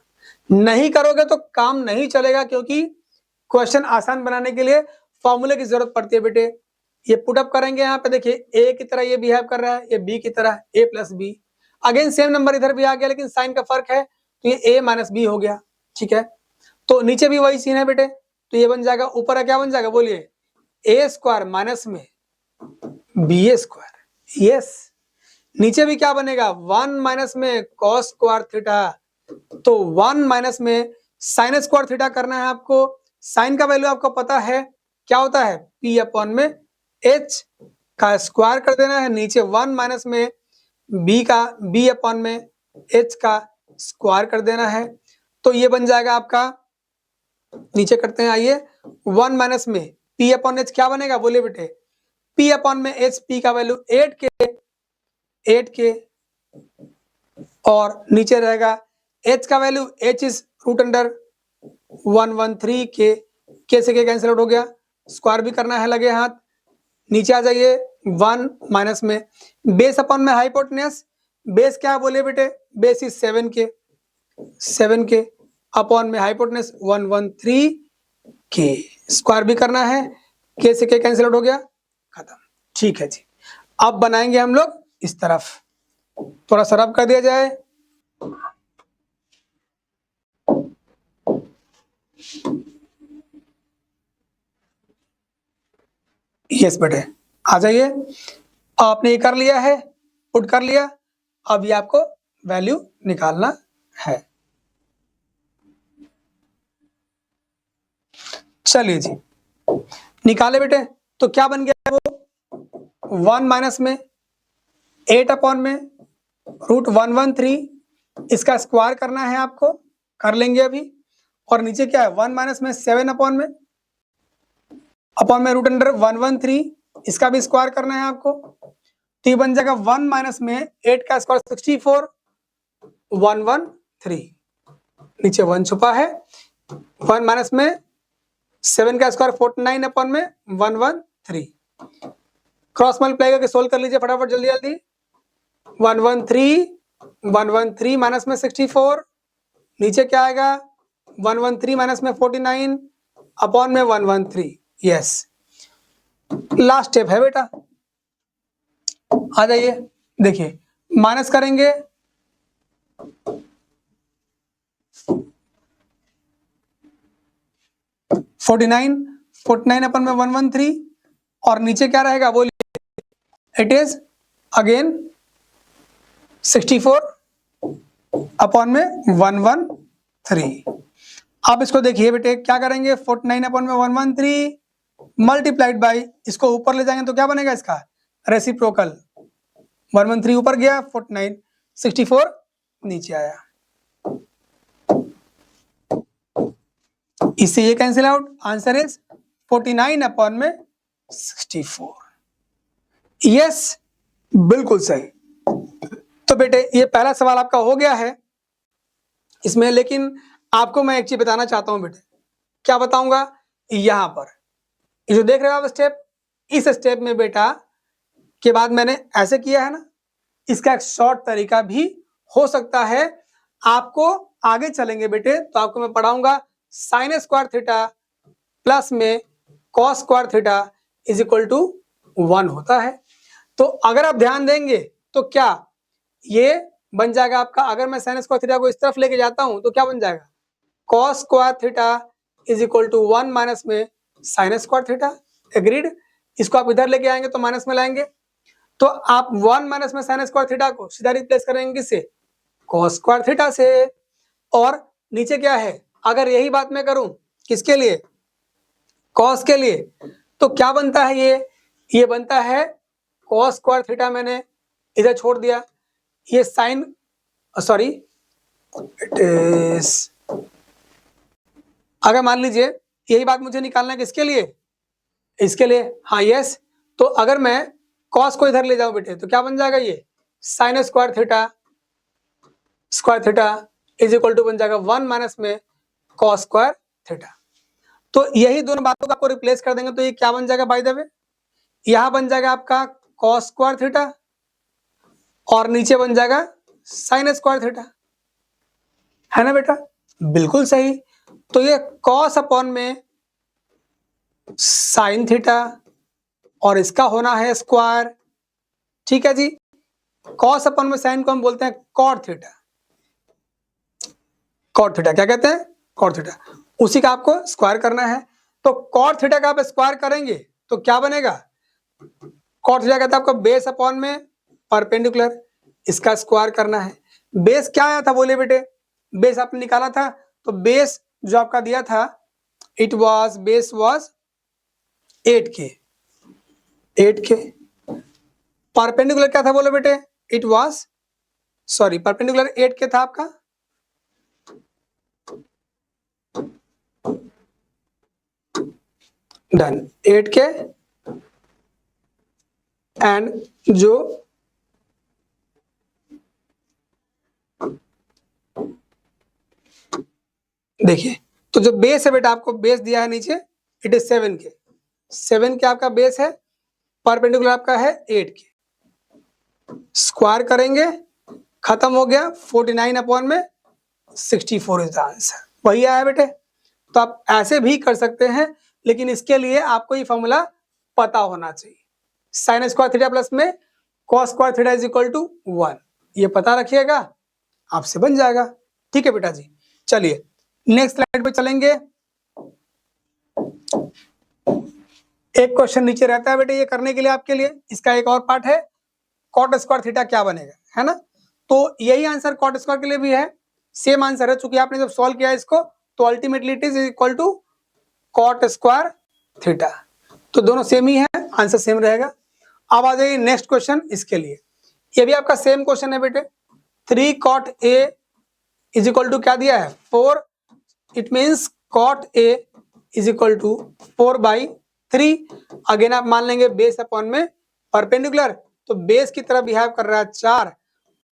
नहीं करोगे तो काम नहीं चलेगा, क्योंकि क्वेश्चन आसान बनाने के लिए फॉर्मूले की जरूरत पड़ती है बेटे। ये पुटअप करेंगे, यहाँ पे देखिए a की तरह ये बिहेव कर रहा है, ये b की तरह a plus B, again same number इधर भी आ गया, लेकिन साइन का फर्क है, तो ये a माइनस बी हो गया। ठीक है, तो नीचे भी वही सीन है बेटे, तो ये बन जाएगा, ऊपर क्या बन जाएगा बोलिए, a स्क्वायर माइनस में बी स्क्वायर। यस, नीचे भी क्या बनेगा, 1 माइनस में कॉस स्क्वायर थीटा, तो 1 माइनस में साइन स्क्वायर थीटा करना है आपको। साइन का वैल्यू आपको पता है क्या होता है, p अपॉन में h का स्क्वायर कर देना है, नीचे 1 माइनस में b अपॉन में h का स्क्वायर कर देना है। तो ये बन जाएगा आपका, नीचे करते हैं आइए, 1 माइनस में p अपॉन h क्या बनेगा बोलिए बेटे, p अपॉन में h, p का वैल्यू 8k और नीचे रहेगा h का value, h is root under 113k, k से k कैंसिल आउट हो गया, स्क्वायर भी करना है लगे हाथ, नीचे आ जाइए 1 माइनस में बेस अपॉन में हाइपोटेनस, बेस क्या है बोलिए बेटे, बेस इज 7k अपॉन में हाइपोटेनस 113k, स्क्वायर भी करना है, k से k कैंसिल आउट हो गया, खत्म। ठीक है जी, अब बनाएंगे हम लोग इस तरफ, थोड़ा सा रब कर दिया जाए। यस बेटे, आ जाइए, आपने ये कर लिया है, पुट कर लिया, अब ये आपको वैल्यू निकालना है। चलिए जी, निकाले बेटे, तो क्या बन गया वो, 1 माइनस में 8 अपॉन में रूट 113, इसका स्क्वायर करना है आपको, कर लेंगे अभी, और नीचे क्या है 1 माइनस में 7 अपॉन में रूट अंडर 113, इसका भी स्क्वायर करना है आपको, तो ये बन जाएगा 1 माइनस में 8 का स्क्वायर 64 113, नीचे 1 छुपा है, 1 माइनस में 7 का स्क्वायर 49 अपॉन में 113। क्रॉस मल्टीप्लाई करके सोल्व कर लीजिए फटाफट जल्दी जल्दी। 113 माइनस में 64, नीचे क्या आएगा 113 माइनस में 49 अपॉन में 113। यस, लास्ट स्टेप है बेटा, आ जाइए। देखिए माइनस करेंगे 49 अपन में 113 और नीचे क्या रहेगा बोलिए, इट इज अगेन 64 अपॉन में 113। आप इसको देखिए बेटे क्या करेंगे, 49 अपॉन में 113 मल्टीप्लाइड बाई, इसको ऊपर ले जाएंगे तो क्या बनेगा इसका रेसिप्रोकल, 113 ऊपर गया 49, 64 नीचे आया, इससे ये cancel out, answer is 49 upon में 64। यस, बिल्कुल सही। तो बेटे ये पहला सवाल आपका हो गया है इसमें, लेकिन आपको मैं एक चीज बताना चाहता हूं बेटे। क्या बताऊंगा, यहां पर ये जो देख रहे हो आप स्टेप, इस स्टेप में बेटा के बाद मैंने ऐसे किया है ना, इसका एक शॉर्ट तरीका भी हो सकता है। आपको आगे चलेंगे बेटे तो आपको मैं पढ़ाऊंगा साइन स्क्वायर थीटा प्लस में cos square theta is equal to 1 होता है। तो अगर आप ध्यान देंगे तो क्या ये बन जाएगा आपका, अगर मैं साइन स्क्वायर थीटा को इस तरफ लेके जाता हूं तो क्या बन जाएगा, cos square theta is equal to 1 minus में साइन स्क्वायर थीटा। एग्रीड। इसको आप इधर लेके आएंगे तो माइनस में लाएंगे, तो आप 1 माइनस में साइन स्क्वायर थीटा को सीधा रिप्लेस करेंगे किससे, कॉस स्क्वायर थीटा से। और नीचे क्या है, अगर यही बात मैं करूं किसके लिए, कॉस के लिए, तो क्या बनता है ये बनता है कॉस स्क्वायर थीटा, मैंने इधर छोड़ दिया, ये साइन सॉरी इट इज, अगर मान लीजिए यही बात मुझे निकालना है किसके लिए, इसके लिए, हाँ यस। तो अगर मैं कॉस को इधर ले जाऊं बेटे तो क्या बन जाएगा, ये sine square theta is equal to बन जाएगा 1 माइनस में कॉस स्क्वायर थीटा। तो यही दोनों बातों को आपको रिप्लेस कर देंगे तो ये क्या बन जाएगा बाय द वे, यहां बन जाएगा आपका कॉस स्क्वायर थीटा और नीचे बन जाएगा साइन स्क्वायर थीटा, है ना बेटा, बिल्कुल सही। तो ये कॉस अपॉन में साइन थीटा और इसका होना है स्क्वायर, ठीक है जी। कॉस अपॉन में साइन को हम बोलते हैं कॉट थीटा, कॉट थीटा क्या कहते हैं, कॉट थीटा, उसी का आपको स्क्वायर करना है। तो कॉट थीटा का आप स्क्वायर करेंगे तो क्या बनेगा, कॉट थीटा कहता है आपका बेस अपॉन में परपेंडिकुलर, इसका स्क्वायर करना है। बेस क्या आया था बोले बेटे, बेस आपने निकाला था, तो बेस जो आपका दिया था it was, base was 8k, perpendicular क्या था बोले बेटे, it was sorry perpendicular 8k था आपका, डन 8k, एंड जो देखिए, तो जो बेस है बेटा आपको बेस दिया है नीचे, इट इज 7k, 7k आपका बेस है, परपेंडिकुलर आपका है 8k, स्क्वायर करेंगे खत्म हो गया 49 अपॉन में 64 इज द आंसर, वही आया बेटे। तो आप ऐसे भी कर सकते हैं, लेकिन इसके लिए आपको ये फॉर्मूला पता होना चाहिए, साइन स्क्वायर थीटा प्लस में cos square theta is equal to 1, ये पता रखिएगा, आपसे बन जाएगा। ठीक है बेटा जी, चलिए नेक्स्ट स्लाइड पे चलेंगे। एक क्वेश्चन नीचे रहता है बेटे ये करने के लिए आपके लिए, इसका एक और पार्ट है, कॉट स्क्वायर थीटा क्या बनेगा, है ना। तो यही आंसर कॉट स्क्वायर के लिए भी है, सेम आंसर है, चूंकि आपने जब सॉल्व किया इसको तो ultimately it is equal to cot square theta, तो दोनों सेम ही है, आंसर सेम रहेगा। अब आ जाइए नेक्स्ट क्वेश्चन, इसके लिए ये भी आपका सेम क्वेश्चन है बेटे, 3 cot a is equal to क्या दिया है 4, it means cot a is equal to 4/3। Again आप मान लेंगे बेस अपॉन में परपेंडिकुलर, तो बेस की तरफ बिहेव कर रहा है 4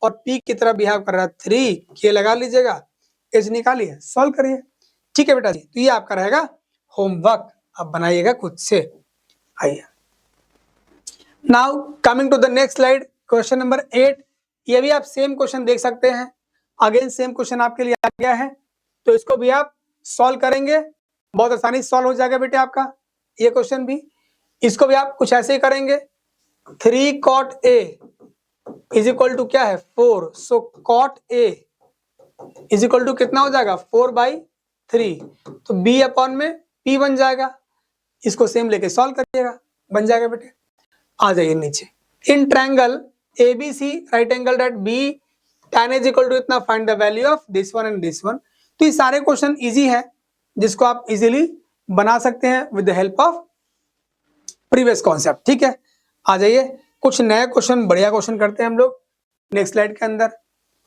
और पीक की तरफ बिहेव कर रहा है 3, के लगा लीजिएगा, एज निकालिए, सॉल्व करिए। ठीक है बेटा जी, तो ये आपका रहेगा होमवर्क आप बनाइएगा खुद से। आइए now coming to the next slide, question number 8। ये भी आप सेम क्वेश्चन देख सकते हैं, अगेन सेम क्वेश्चन आपके लिए आ गया है, तो इसको भी आप सॉल्व करेंगे, बहुत आसानी से सॉल्व हो जाएगा बेटे आपका ये क्वेश्चन भी। इसको भी आप कुछ ऐसे ही करेंगे, 3 cot A is equal to क्या है 4, so cot A is equal to कितना हो जाएगा 4/3, तो B अपॉन में P बन जाएगा। इसको सेम लेके सॉल्व करिएगा, बन जाएगा बेटे। आ जाइए नीचे, in triangle ABC right angle at B tan is equal to इतना, find the value of this one and this one. तो ये सारे क्वेश्चन इजी है जिसको आप इजीली बना सकते हैं with the help of previous concept. ठीक है, आ जाइए कुछ नए क्वेश्चन, बढ़िया क्वेश्चन करते हैं हम लोग नेक्स्ट स्लाइड के अंदर।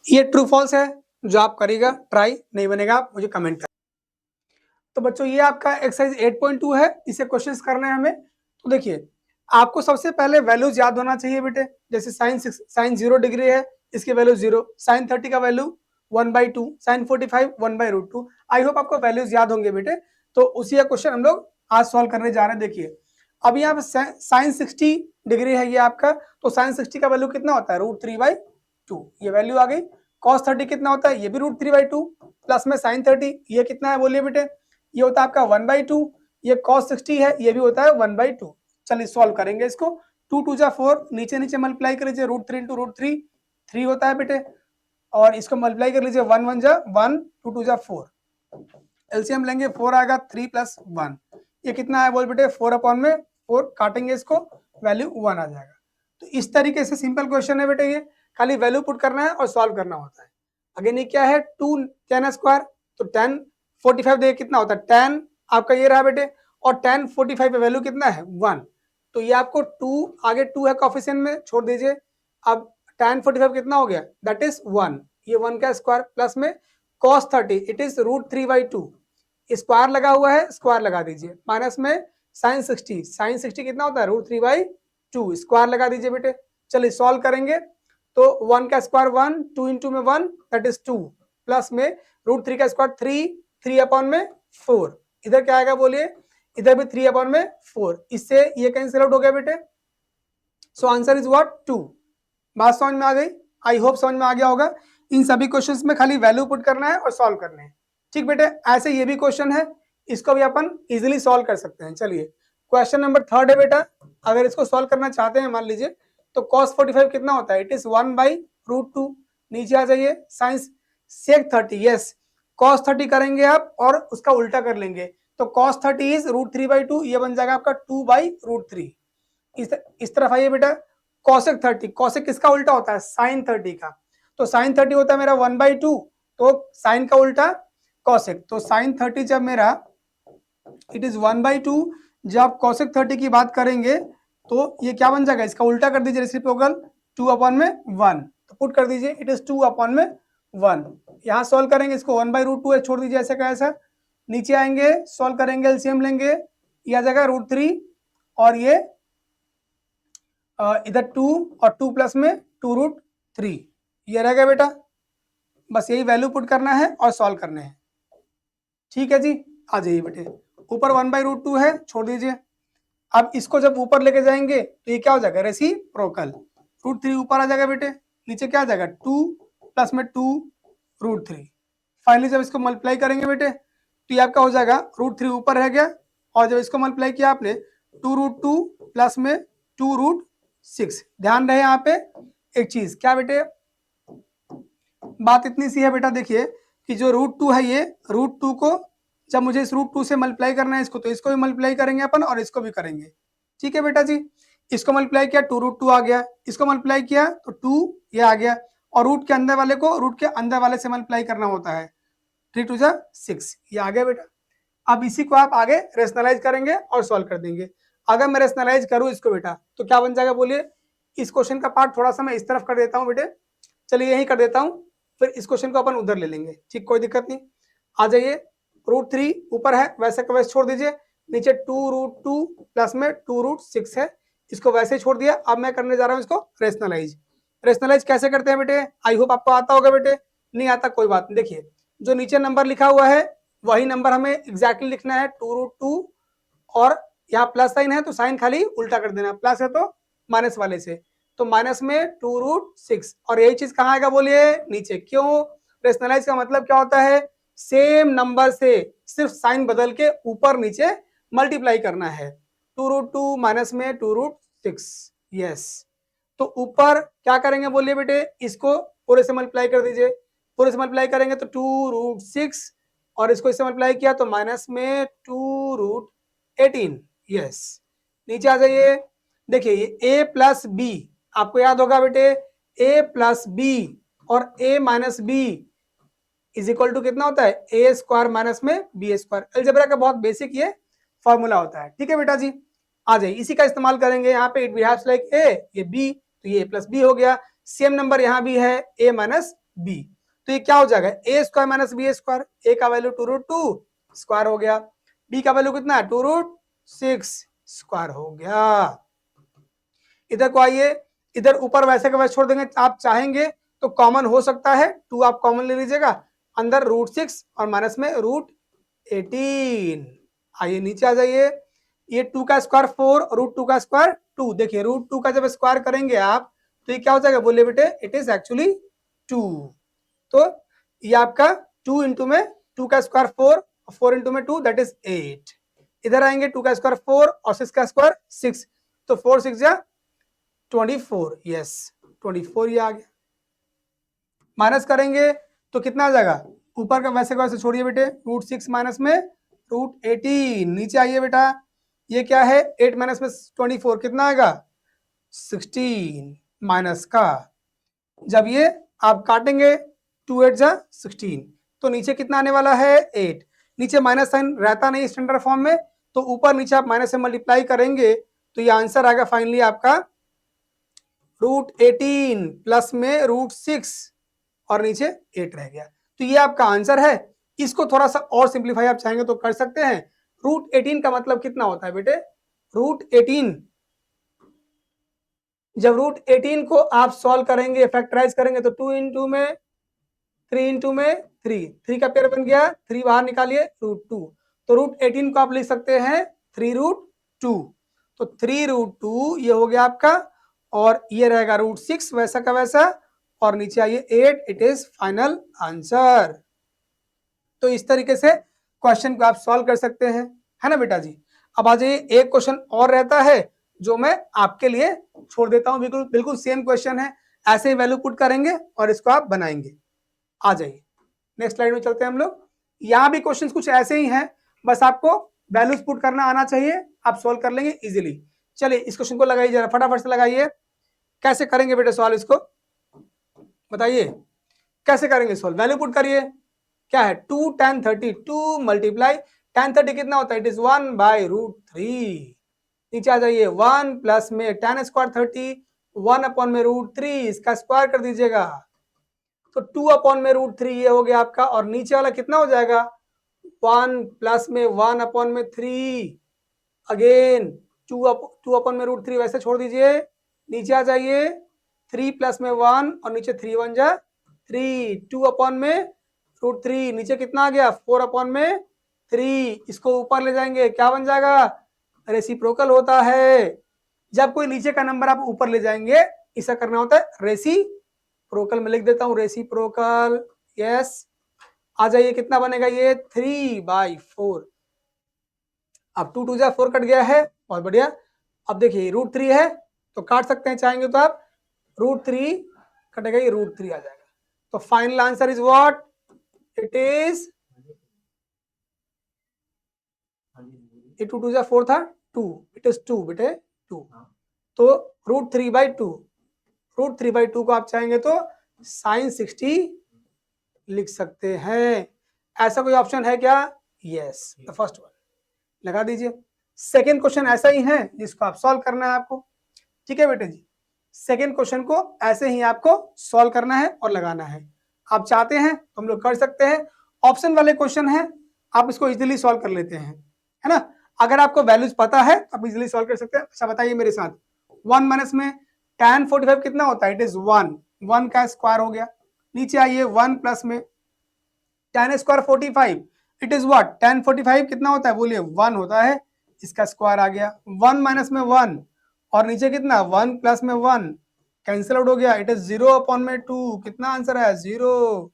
ये ट्रू फॉल्स है जो आप करिएगा, ट्राई नहीं बनेगा आप मुझे कमेंट कर। तो बच्चों ये आपका एक्सरसाइज 8.2 है, इसे क्वेश्चंस करने हैं हमें। तो देखिए आपको सबसे पहले वैल्यूज याद होना चाहिए बेटे, जैसे साइन 0 डिग्री है, इसकी वैल्यू 0, साइन 30 का वैल्यू 1/2, साइन 45 1/√2। आई होप आपको वैल्यूज याद होंगे बेटे। तो उसी का क्वेश्चन हम लोग आज सॉल्व करने जा रहे हैं। देखिए अब यहाँ पे साइन 60 डिग्री है ये आपका, तो साइन 60 का वैल्यू कितना होता है √3/2, ये वैल्यू आ गई। कॉस 30 कितना होता है, ये भी √3/2, प्लस में साइन 30 ये कितना है बोलिए बेटे, ये होता है आपका 1/2, ये कॉस 60 है ये भी होता है 1/2। चलिए सॉल्व करेंगे इसको, 2 2 जा 4, नीचे नीचे मल्टीप्लाई कर लीजिए, √3 × √3 3 होता है बेटे, और इसको मल्टीप्लाई कर लीजिए 1 1 जा 1, 2 2 जा 4, एलसीएम लेंगे 4 आएगा, 3 + 1 ये कितना है बोल बेटे 4 अपॉन में 4, काटेंगे इसको वैल्यू 1 आ जाएगा। तो इस तरीके से सिंपल क्वेश्चन है बेटे, ये खाली वैल्यू पुट करना है और सॉल्व करना होता है। अगेन ये क्या है 2 tan स्क्वायर, तो tan 45 देखिए कितना होता है, tan आपका ये रहा बेटे, और tan 45 पे वैल्यू कितना है 1, तो ये आपको 2 आगे 2 है कोफिशिएंट में छोड़ दीजिए। अब tan 45 कितना हो गया, दैट इज 1, ये 1 का स्क्वायर, प्लस में cos 30 इट इज √3/2, स्क्वायर लगा हुआ है स्क्वायर लगा दीजिए, माइनस में साइन 60 कितना होता है √3/2, स्क्वायर लगा दीजिए बेटे। चलिए सॉल्व करेंगे, तो 1 का स्क्वायर 1, 2 × में 1 दैट इज 2, प्लस में √3 का स्क्वायर 3, 3 अपॉन में 4, इधर क्या आएगा बोलिए, इधर भी 3 अपॉन में 4, इससे ये कैंसिल आउट हो गया बेटे। So answer is what 2। बात समझ में आ गई, आई होप समझ में आ गया होगा। इन सभी क्वेश्चंस में खाली वैल्यू पुट करना है और सॉल्व करने हैं। ठीक बेटे, ऐसे ये भी क्वेश्चन है, इसको भी अपन इजीली सॉल्व कर सकते हैं। चलिए क्वेश्चन नंबर 3 है बेटा, अगर इसको सॉल्व करना चाहते हैं मान लीजिए, तो cos 45 कितना होता है, इट इज 1/√2, नीचे आ जाइए साइन sec 30, यस cos 30 करेंगे आप और उसका उल्टा कर लेंगे, तो cos 30 इज √3/2, ये बन जाएगा आपका 2/√3। इस तरफ आइए बेटा, cosec 30, cosec किसका उल्टा होता है साइन 30 का, तो साइन 30 होता है मेरा 1/2, तो साइन का उल्टा cosec, तो साइन 30 जब मेरा इट इज 1/2, जब cosec 30 की बात करेंगे तो ये क्या बन जाएगा, इसका उल्टा कर दीजिए रेसिप्रोकल 2 अपॉन में 1, तो पुट कर दीजिए इट इज 2 अपॉन में 1। यहाँ सॉल्व करेंगे इसको 1/√2 है, छोड़ दीजिए ऐसा का ऐसा, नीचे आएंगे सॉल्व करेंगे एलसीएम लेंगे, ये आ जाएगा √3 और ये इधर 2 और 2 प्लस में 2√3, ये रह गया बेटा। बस यही वैल्यू पुट करना है और सॉल्व करने हैं। ठीक है जी, आ जाइए बेटे, ऊपर 1/√2 है छोड़ दीजिए। अब इसको जब ऊपर लेके जाएंगे तो ये क्या हो जाएगा रेसिप्रोकल, √3 ऊपर आ जाएगा बेटे, नीचे क्या आ जाएगा 2 प्लस में 2√3। फाइनली जब इसको मल्टीप्लाई करेंगे बेटे तो ये आपका हो जाएगा √3 ऊपर रह गया, और जब इसको मल्टीप्लाई किया आपने 2√2 प्लस में 2√6। ध्यान रहे यहाँ पे एक चीज, क्या बेटे बात इतनी सी है बेटा, देखिए कि जो √2 है ये √2 को जब मुझे इस √2 से मल्टीप्लाई करना है इसको, तो इसको भी मल्टीप्लाई करेंगे अपन और इसको भी करेंगे। ठीक है बेटा जी, इसको मल्टीप्लाई किया 2√2 आ गया, इसको मल्टीप्लाई किया तो 2 ये आ गया, और रूट के अंदर वाले को रूट के अंदर वाले से मल्टीप्लाई करना होता है, 3 2 जा 6, ये आ गया बेटा। अब इसी को आप आगे रेशनलाइज करेंगे और सॉल्व कर देंगे। अगर मैं रेशनलाइज करूँ इसको बेटा तो क्या बन जाएगा बोलिए, इस क्वेश्चन का पार्ट थोड़ा सा मैं इस तरफ कर देता हूँ बेटे, चलिए यही कर देता हूँ, फिर इस क्वेश्चन को अपन उधर ले लेंगे। ठीक, कोई दिक्कत नहीं। आ जाइए, √3 ऊपर है वैसे का वैसे छोड़ दीजिए, नीचे 2√2 प्लस में 2√6 है, इसको वैसे छोड़ दिया। अब मैं करने जा रहा हूँ इसको रेशनलाइज। रेशनलाइज कैसे करते हैं बेटे, आई होप आपको आता होगा बेटे, नहीं आता कोई बात नहीं। देखिए जो नीचे नंबर लिखा हुआ है वही नंबर हमें एग्जैक्टली लिखना है 2√2, और यहाँ प्लस साइन है तो साइन खाली उल्टा कर देना, प्लस है तो माइनस वाले से, तो माइनस में 2√6, और यही चीज कहाँ आएगा बोलिए, नीचे। क्यों? रेशनलाइज का मतलब क्या होता है, सेम नंबर से सिर्फ साइन बदल के ऊपर नीचे मल्टीप्लाई करना है। 2√2 माइनस में 2√6, यस। तो ऊपर क्या करेंगे बोलिए बेटे, इसको पूरे से मल्टीप्लाई कर दीजिए, पूरे से मल्टीप्लाई करेंगे तो 2√6, और इसको इससे मल्टीप्लाई किया तो माइनस में 2√18, यस। नीचे आ जाइए, देखिए ये ए प्लस बी, आपको याद होगा बेटे, ए प्लस बी और A minus B is equal to कितना होता है, ए स्क्वायर माइनस में बी स्क्वायर। अलजेब्रा का बहुत बेसिक ये फॉर्मूला होता है, ठीक है बेटा जी। आ जाइए, इसी का इस्तेमाल करेंगे यहाँ पे, इट बिहेव्स लाइक ए, ये बी, तो ये ए प्लस बी हो गया। सेम नंबर यहाँ भी है ए माइनस बी, तो ये क्या हो जाएगा, ए स्क्वायर माइनस बी स्क्वायर। ए का वैल्यू 2√2 स्क्वायर हो गया, बी का वैल्यू कितना है 2√6 स्क्वायर हो गया। इधर को आइए, इधर ऊपर वैसे का वैसे छोड़ देंगे, आप चाहेंगे तो कॉमन हो सकता है, 2 आप कॉमन ले लीजिएगा, अंदर √6 और माइनस में √18। आइए नीचे आ जाइए, ये 2 का स्क्वायर 4 और √2 का स्क्वायर 2। देखिए √2 का जब स्क्वायर करेंगे आप तो ये क्या हो जाएगा बोलिए बेटे, इट इज एक्चुअली 2। तो ये आपका 2 इंटू में 2 का स्क्वायर 4 और 4 इंटू में 2 दैट इज 8। इधर आएंगे 2 का स्क्वायर 4 और 6 का स्क्वायर 6, तो 4 6 या 24, यस 24 ये आ गया। माइनस करेंगे तो कितना आ जाएगा, ऊपर का वैसे छोड़िए बेटे, √6 माइनस में √18। नीचे आइए बेटा, ये क्या है 8 माइनस में 24 कितना आएगा 16, माइनस का जब ये आप काटेंगे 2 8 जा 16, तो नीचे कितना आने वाला है 8। नीचे माइनस साइन रहता नहीं स्टैंडर्ड फॉर्म में, तो ऊपर नीचे आप माइनस से मल्टीप्लाई करेंगे तो ये आंसर आएगा फाइनली आपका √18 प्लस में √6 और नीचे 8 रह गया। तो ये आपका आंसर है। इसको थोड़ा सा और सिंप्लीफाई आप चाहेंगे तो कर सकते हैं। √18 का मतलब कितना होता है बेटे, √18 जब √18 को आप सॉल्व करेंगे, फैक्टराइज करेंगे तो 2 इंटू में 3 इंटू में 3 का पेयर बन गया, 3 बाहर निकालिए √2, तो √18 को आप लिख सकते हैं 3√2, तो 3√2 ये हो गया आपका, और ये रहेगा √6 वैसा का वैसा, और नीचे आइए 8, इट इज फाइनल आंसर। तो इस तरीके से क्वेश्चन को आप सॉल्व कर सकते हैं, है ना बेटा जी। अब आ जाइए, एक क्वेश्चन और रहता है जो मैं आपके लिए छोड़ देता हूं, बिल्कुल बिल्कुल सेम क्वेश्चन है, ऐसे ही वैल्यू पुट करेंगे और इसको आप बनाएंगे। आ जाइए नेक्स्ट स्लाइड में चलते हैं हम लोग। यहाँ भी क्वेश्चंस कुछ ऐसे ही हैं, बस आपको वैल्यूज पुट करना आना चाहिए, आप सॉल्व कर लेंगे इजीली। चलिए इस क्वेश्चन को लगाइए जरा, फटाफट से लगाइए। कैसे करेंगे बेटे सॉल्व, इसको बताइए कैसे करेंगे सॉल्व। वैल्यू पुट करिए, क्या है 2 tan 30, 2 मल्टीप्लाई tan 30 कितना होता है, इट इज 1/√3। नीचे आ जाइए 1 प्लस में tan स्क्वायर 30 1/√3, इसका स्क्वायर कर दीजिएगा, तो 2/√3 ये हो गया आपका, और नीचे वाला कितना हो जाएगा 1 प्लस में 1/3, अगेन 2/√3 वैसे छोड़ दीजिए। नीचे आ जाइए 3 प्लस में 1 और नीचे 3 1 जा 3, 2/√3 नीचे कितना आ गया 4/3, इसको ऊपर ले जाएंगे क्या बन जाएगा, रेसिप्रोकल होता है। जब कोई नीचे का नंबर आप ऊपर ले जाएंगे ऐसा करना होता है रेसिप्रोकल, में लिख देता हूं रेसिप्रोकल, यस। आ जाइए कितना बनेगा ये 3/4, अब 2 2 जा 4 कट गया है, बहुत बढ़िया। अब देखिए √3 है तो काट सकते हैं चाहेंगे तो आप, √3 कटेगा, ये √3 आ जाएगा। तो final answer is what, it is, ये 2 2 जा 4 था 2, इट इज 2 बेटे 2, तो √3/2, √3/2 को आप चाहेंगे तो sin 60 लिख सकते हैं। ऐसा कोई ऑप्शन है क्या, यस द फर्स्ट वन लगा दीजिए। सेकेंड क्वेश्चन ऐसा ही है जिसको आप सॉल्व करना है आपको, ठीक है बेटे जी। सेकेंड क्वेश्चन को ऐसे ही आपको सॉल्व करना है और लगाना है। आप चाहते हैं तो हम लोग कर सकते हैं, ऑप्शन वाले क्वेश्चन है, आप इसको इजीली सॉल्व कर लेते हैं, है ना। अगर आपको वैल्यूज पता है तो आप इजीली सॉल्व कर सकते हैं। अच्छा बताइए मेरे साथ, 1 माइनस में tan 45 कितना होता है, इट इज 1 का स्क्वायर हो गया। नीचे आइए 1 प्लस में tan square 45, it is what, tan 45 कितना होता है बोलिए 1 होता है, इसका स्क्वायर आ गया, 1 माइनस में 1 और नीचे कितना 1 प्लस में 1 कैंसिल आउट हो गया, इट इज 0 अपॉन में 2, कितना आंसर है 0।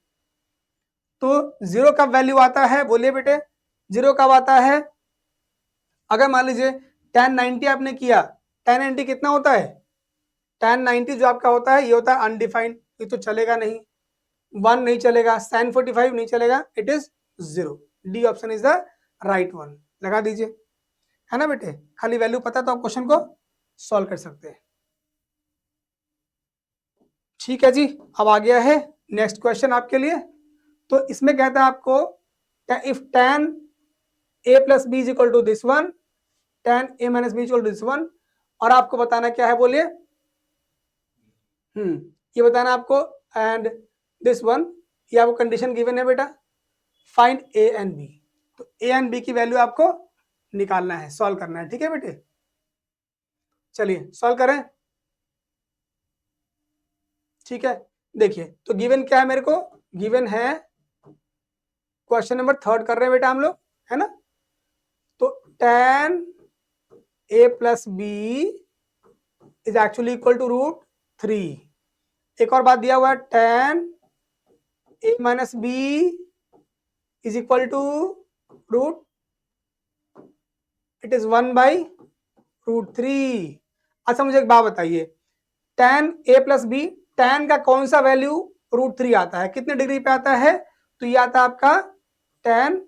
तो 0 कब वैल्यू आता है बोलिए बेटे, 0 कब आता है, अगर मान लीजिए tan 90 आपने किया, tan 90 कितना होता है, tan 90 जो आपका होता है ये होता है अनडिफाइंड, ये तो चलेगा नहीं, 1 नहीं चलेगा, sin 45 नहीं चलेगा, it is 0। D option is the right one, लगा दीजिए, है ना बेटे, खाली वैल्यू पता तो आप क्वेश्चन को सॉल्व कर सकते हैं। ठीक है जी, अब आ गया है नेक्स्ट क्वेश्चन आपके लिए। तो इसमें कहता है आपको if tan a plus b is equal to this one, tan a minus b equal to this one, और आपको बताना क्या है बोलिए, ये बताना आपको, एंड दिस वन, ये आपको कंडीशन गिवन है बेटा, फाइंड a एंड b। तो a एंड b की वैल्यू आपको निकालना है, सॉल्व करना है, ठीक है बेटे, चलिए सॉल्व करें। ठीक है, देखिए तो गिवन क्या है मेरे को, गिवन है क्वेश्चन नंबर 3 कर रहे हैं बेटा हम लोग, है ना। तो tan a plus b is actually equal to √3। एक और बात दिया हुआ है, tan a minus B is equal to root, it is 1/√3। अच्छा मुझे एक बात बताइए, tan a plus b, tan का कौन सा वैल्यू √3 आता है, कितने डिग्री पे आता है, तो ये आता है आपका tan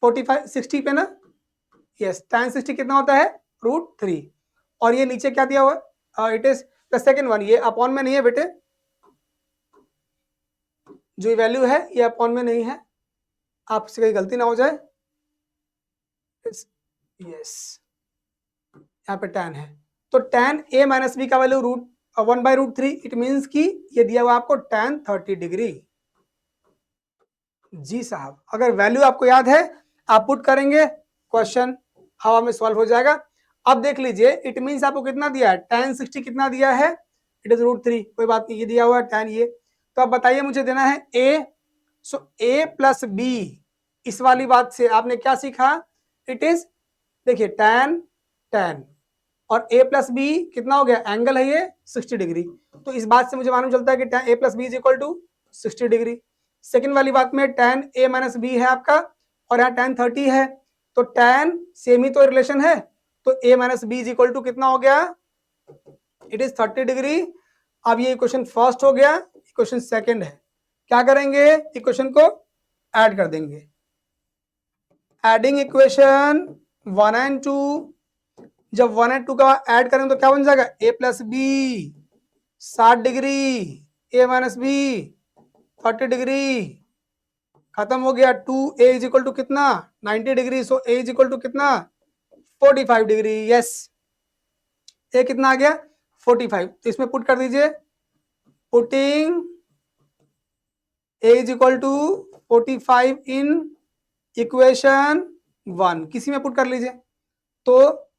45 60 पे ना, यस tan 60 कितना होता है √3, और ये नीचे क्या दिया हुआ, it is the second one, ये अपॉन में नहीं है बेटे, जो ये वैल्यू है ये अपॉन में नहीं है, आपसे कहीं गलती ना हो जाए, यस यहाँ पे tan है, तो tan a माइनस बी का वैल्यू 1/√3, इट मीन्स कि ये दिया हुआ आपको tan 30 डिग्री। जी साहब, अगर वैल्यू आपको याद है आप पुट करेंगे, क्वेश्चन हवा में सॉल्व हो जाएगा। अब देख लीजिए, इट मीन्स आपको कितना दिया है, tan 60 कितना दिया है, इट इज √3, कोई बात नहीं, ये दिया हुआ है tan ये, तो अब बताइए मुझे देना है a, so a plus b, इस वाली बात से आपने क्या सीखा, इट इज देखिए tan tan और a प्लस बी कितना हो गया, एंगल है ये 60 डिग्री, तो इस बात से मुझे मालूम चलता है कि tan a plus b is equal to 60 degree. Second वाली बात में tan a माइनस बी है आपका, और यहाँ tan 30 है, तो tan सेम ही तो रिलेशन है, तो a minus B is equal to कितना हो गया, इट इज 30 डिग्री। अब ये इक्वेशन फर्स्ट हो गया, इक्वेशन सेकंड है, क्या करेंगे, इक्वेशन को ऐड कर देंगे, एडिंग इक्वेशन 1 एंड 2, जब 1 एंड 2 का ऐड करेंगे तो क्या बन जाएगा, a plus b 60 degree, a minus b 30 degree, खत्म हो गया, 2a इज इक्वल टू कितना 90 degree, so a is equal to कितना 45 डिग्री, यस a कितना आ गया 45, तो इसमें पुट कर दीजिए, putting a is equal to 45 in equation 1, किसी में पुट कर लीजिए, तो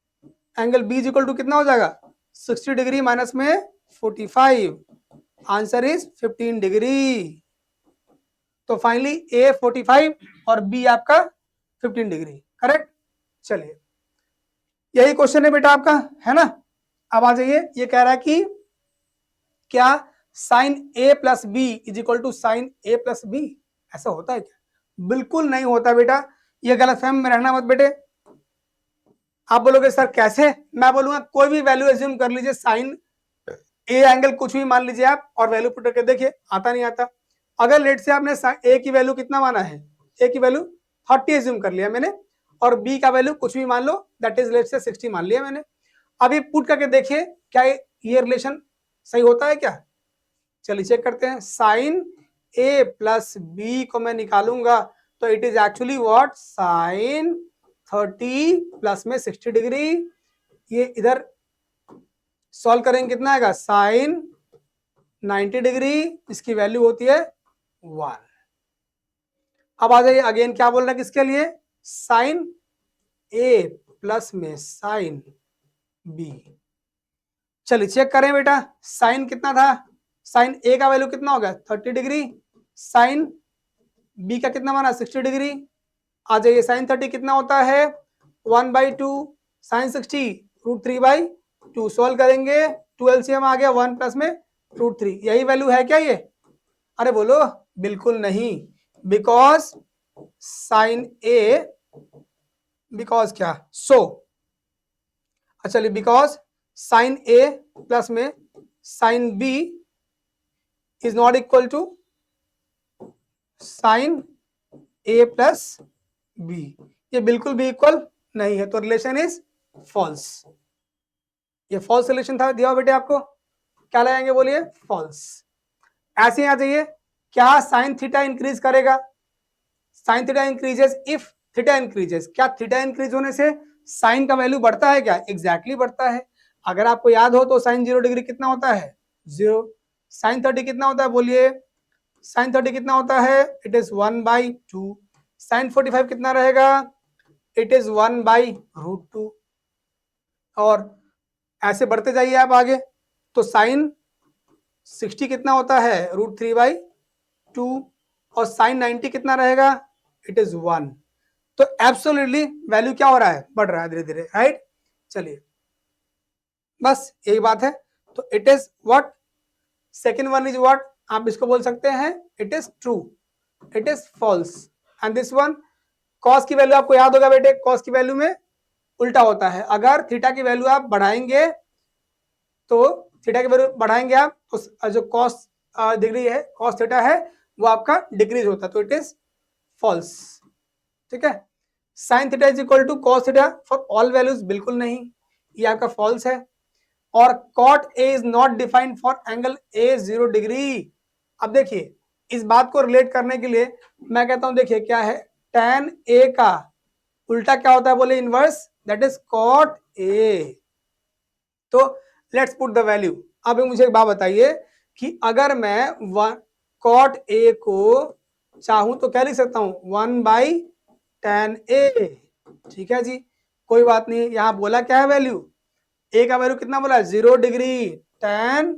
angle b is equal to कितना हो जाएगा 60 डिग्री माइनस में 45, आंसर इज 15 डिग्री। तो फाइनली a 45 और b आपका 15 डिग्री, करेक्ट। चलिए यही क्वेश्चन है बेटा आपका, है ना। अब आ जाइए, ये कह रहा है कि क्या sine a plus b is equal to sine a plus b, ऐसा होता है क्या, बिल्कुल नहीं होता बेटा, ये गलतफहमी में रहना मत बेटे। आप बोलोगे सर कैसे, मैं बोलूंगा कोई भी वैल्यू एज्यूम कर लीजिए, साइन ए एंगल कुछ भी मान लीजिए आप, और वैल्यू पुट करके देखिए आता नहीं आता। अगर लेट से आपने ए की वैल्यू कितना माना है, ए की वैल्यू 30 एज्यूम कर लिया मैंने, और बी का वैल्यू कुछ भी मान लो, दैट इज लेट से 60 मान लिया मैंने। अभी पुट करके देखिए क्या ये रिलेशन सही होता है क्या, चलिए चेक करते हैं। साइन ए प्लस बी को मैं निकालूंगा तो it is actually what, sine 30 plus में 60 डिग्री, ये इधर सॉल्व करेंगे कितना आएगा, साइन 90 डिग्री, इसकी वैल्यू होती है 1। अब आ जाइए अगेन, क्या बोल रहा है किसके लिए, साइन ए प्लस में साइन बी, चलिए चेक करें बेटा, साइन कितना था, साइन ए का वैल्यू कितना हो गया 30 डिग्री, साइन बी का कितना माना 60 डिग्री। आ जाइए साइन 30 कितना होता है 1/2 साइन 60 √3/2 सॉल्व करेंगे 2 LCM आ गया 1 प्लस में √3 यही वैल्यू है क्या ये? अरे बोलो बिल्कुल नहीं बिकॉज साइन ए बिकॉज क्या चलिए बिकॉज साइन ए प्लस में sine b is not equal to sine a plus b ये बिल्कुल भी इक्वल नहीं है तो रिलेशन इज फॉल्स। ये फॉल्स रिलेशन था दिया बेटे आपको क्या लगाएंगे बोलिए फॉल्स। ऐसे ही आ जाइए क्या साइन थीटा इंक्रीज करेगा sine theta increases if theta increases क्या थीटा इंक्रीज होने से साइन का वैल्यू बढ़ता है क्या एग्जैक्टली बढ़ता है। अगर आपको याद हो तो साइन 0 डिग्री कितना होता है 0 साइन 30 कितना होता है बोलिए साइन 30 कितना होता है इट इज 1/2 साइन 45 कितना रहेगा इट इज 1/√2 और ऐसे बढ़ते जाइए आप आगे तो साइन 60 कितना होता है √3/2 और साइन 90 कितना रहेगा इट इज 1 तो एब्सोल्युटली वैल्यू क्या हो रहा है बढ़ रहा है धीरे धीरे राइट। चलिए बस यही बात है तो it is what second one is what आप इसको बोल सकते हैं it is true it is false and this one cos की वैल्यू आपको याद होगा बेटे कॉस की वैल्यू में उल्टा होता है अगर थीटा की वैल्यू आप बढ़ाएंगे तो थीटा की वैल्यू बढ़ाएंगे आप तो जो कॉस डिग्री है कॉस थीटा है वो आपका डिक्रीज होता है तो इट इज फॉल्स। ठीक है sine theta is equal to cos theta for all values बिल्कुल नहीं ये आपका फॉल्स है और cot A is not defined for angle a 0 degree. अब देखिए इस बात को रिलेट करने के लिए मैं कहता हूं देखिए क्या है tan ए का उल्टा क्या होता है बोले inverse that is cot a. तो लेट्स पुट द वैल्यू। अब मुझे एक बात बताइए कि अगर मैं कॉट ए को चाहूं तो क्या लिख सकता हूं 1/tan ए। ठीक है जी कोई बात नहीं यहां बोला क्या है वैल्यू ए का वैल्यू कितना बोला 0 डिग्री tan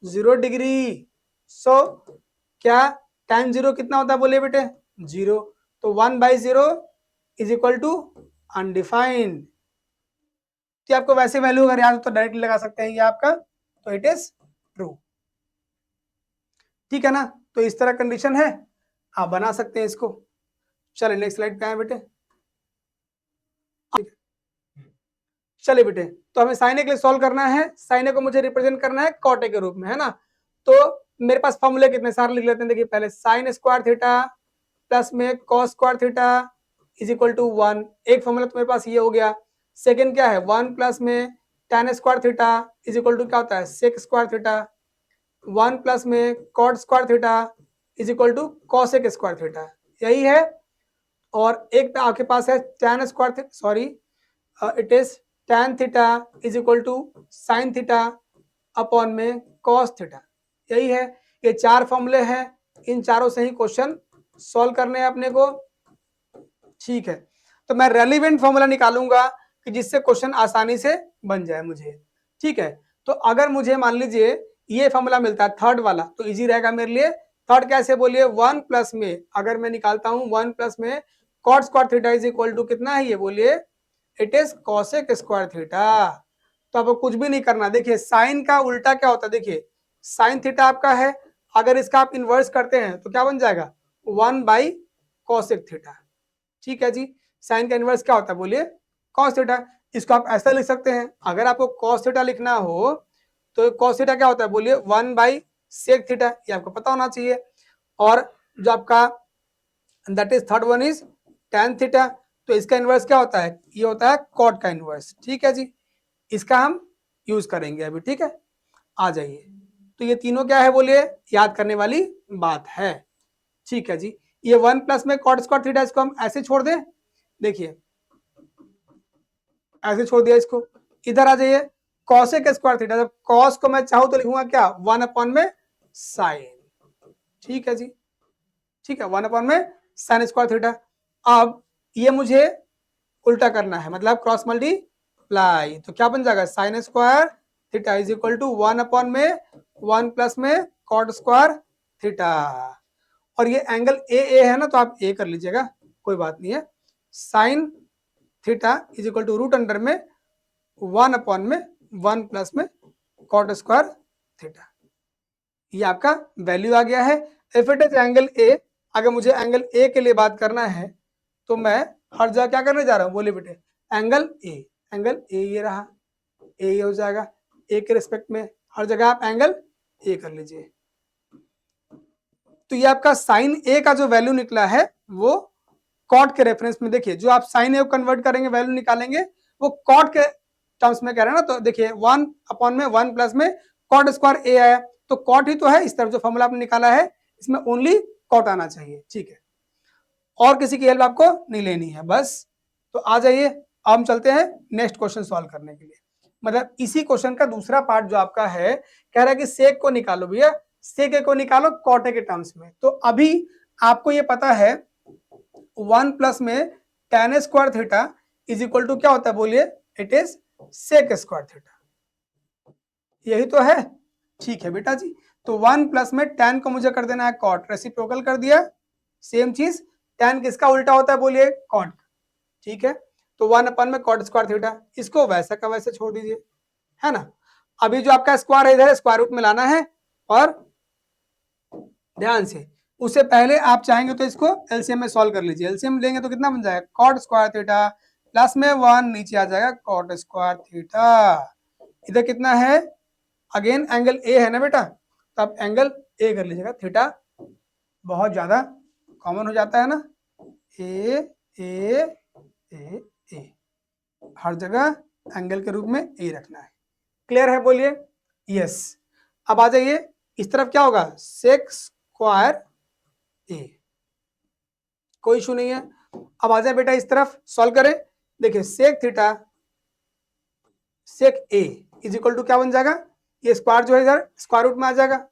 0 डिग्री सो क्या tan 0 कितना होता है बोलिए बेटे 0 तो 1/0 इज इक्वल टू अनडिफाइंड। तो आपको वैसे वैल्यू अगर याद हो तो डायरेक्टली लगा सकते हैं ये आपका तो इट इज ट्रू। ठीक है ना तो इस तरह कंडीशन है आप बना सकते हैं इसको। चलिए नेक्स्ट स्लाइड पे आए बेटे। चलिए बेटे तो हमें साइन ए के लिए सॉल्व करना है साइन ए को मुझे रिप्रेजेंट करना है कॉट ए के रूप में है ना तो मेरे पास फॉर्मूले कितने सारे लिख लेते हैं देखिए पहले साइन स्क्वायर थीटा प्लस में cos square theta is equal to 1 एक फॉर्मूला तो मेरे पास ये हो गया। सेकंड क्या है 1 प्लस में tan square theta is equal to क्या होता है सेक स्क्वायर थीटा 1 प्लस में cot square theta is equal to cosec square theta यही है। और एक आपके पास है tan square sorry it is tan theta is equal to sine theta upon में कॉस थीटा यही है। ये चार फॉर्मूले हैं इन चारों से ही क्वेश्चन सॉल्व करने हैं अपने को। ठीक है तो मैं रेलिवेंट फॉर्मूला निकालूंगा कि जिससे क्वेश्चन आसानी से बन जाए मुझे। ठीक है तो अगर मुझे मान लीजिए ये फॉर्मूला मिलता है थर्ड वाला तो इजी रहेगा मेरे लिए। थर्ड कैसे बोलिए 1 प्लस में अगर मैं निकालता हूं 1 प्लस में cot square theta is equal to कितना है ये बोलिए it is cosec square theta. तो आपको कुछ भी नहीं करना देखिए साइन का उल्टा क्या होता है देखिए साइन थीटा आपका है अगर इसका आप इन्वर्स करते हैं तो क्या बन जाएगा 1/कॉसेक थीटा। ठीक है जी साइन का इन्वर्स क्या होता है बोलिए कॉस थीटा। इसको आप ऐसा लिख सकते हैं अगर आपको कॉस थीटा लिखना हो तो कॉस थीटा क्या होता है बोलिए 1/सेक थीटा ये आपको पता होना चाहिए। और जो आपका that is third one is tan theta तो इसका इन्वर्स क्या होता है ये होता है कॉट का इन्वर्स। ठीक है जी इसका हम यूज करेंगे अभी। ठीक है आ जाइए तो ये तीनों क्या है बोलिए याद करने वाली बात है। ठीक है जी ये 1 प्लस में कॉट स्क्वायर थीटा इसको हम ऐसे छोड़ दें देखिए ऐसे छोड़ दिया इसको इधर आ जाइए कॉसेक स्क्वायर थीटा जब कॉस को मैं चाहूं तो लिखूंगा क्या 1 अपॉन में साइन। ठीक है जी ठीक है 1 अपॉन में साइन स्क्वायर थीटा। अब ये मुझे उल्टा करना है मतलब क्रॉस मल्टीप्लाई तो क्या बन जाएगा sine square theta is equal to 1 upon में 1 प्लस में कॉट स्क्वायर थीटा और ये एंगल ए है ना, तो आप ए कर लीजिएगा, कोई बात नहीं है। Sine theta is equal to root under में 1 अपॉन में 1 प्लस में कॉट स्क्वायर थीटा, ये आपका वैल्यू आ गया है। If it is angle A, अगर मुझे एंगल ए के लिए बात करना है तो मैं हर जगह क्या करने जा रहा हूँ, बोलिए बेटे, एंगल ए ये रहा, ए हो जाएगा, ए के रिस्पेक्ट में हर जगह आप एंगल ए कर लीजिए। तो ये आपका साइन ए का जो वैल्यू निकला है वो कॉट के रेफरेंस में, देखिए जो आप साइन ए को कन्वर्ट करेंगे, वैल्यू निकालेंगे, वो कॉट के टर्म्स में कह रहे हैं ना, तो देखिए 1 अपॉन में 1 प्लस में कॉट स्क्वायर ए आया, तो कॉट ही तो है, इस तरफ जो फॉर्मूला आपने निकाला है इसमें ओनली कॉट आना चाहिए, ठीक है, और किसी की हेल्प आपको नहीं लेनी है बस। तो आ जाइए, अब हम चलते हैं नेक्स्ट क्वेश्चन सॉल्व करने के लिए। मतलब इसी क्वेश्चन का दूसरा पार्ट जो आपका है, कह रहा है कि सेक को निकालो भैया, सेक ए को निकालो कॉट ए के टर्म्स में। तो अभी आपको ये पता है 1 प्लस में tan square theta is equal to क्या होता है, बोलिए, it is sec square theta, यही तो है, ठीक है बेटा जी। तो 1 प्लस में tan को मुझे कर देना है कॉट, रेसिप्रोकल कर दिया, सेम चीज, tan किसका उल्टा होता है, बोलिए, कॉट, ठीक है। तो 1 अपन में कॉट स्क्वायर थीटा, इसको वैसा का वैसे छोड़ दीजिए, है ना। अभी जो आपका स्क्वायर है इधर स्क्वायर रूट में लाना है, और ध्यान से, उससे पहले आप चाहेंगे तो इसको एलसीएम में सॉल्व कर लीजिए। एलसीएम लेंगे तो कितना बन जाएगा, कॉट स्क्वायर थीटा प्लस में 1 नीचे आ जाएगा कॉट स्क्वायर थीटा, इधर कितना है, अगेन एंगल ए है ना बेटा, तो आप एंगल ए कर लीजिएगा, थीटा बहुत ज्यादा कॉमन हो जाता है ना, ए ए ए ए, हर जगह एंगल के रूप में ए रखना है, क्लियर है, बोलिए यस। अब आ जाइए इस तरफ, क्या होगा, सेक स्क्वायर ए, कोई इशू नहीं है। अब आ जाए बेटा इस तरफ, सॉल्व करें, देखिए sec theta sec A is equal to क्या बन जाएगा, ये स्क्वायर जो है इधर स्क्वायर रूट में आ जाएगा,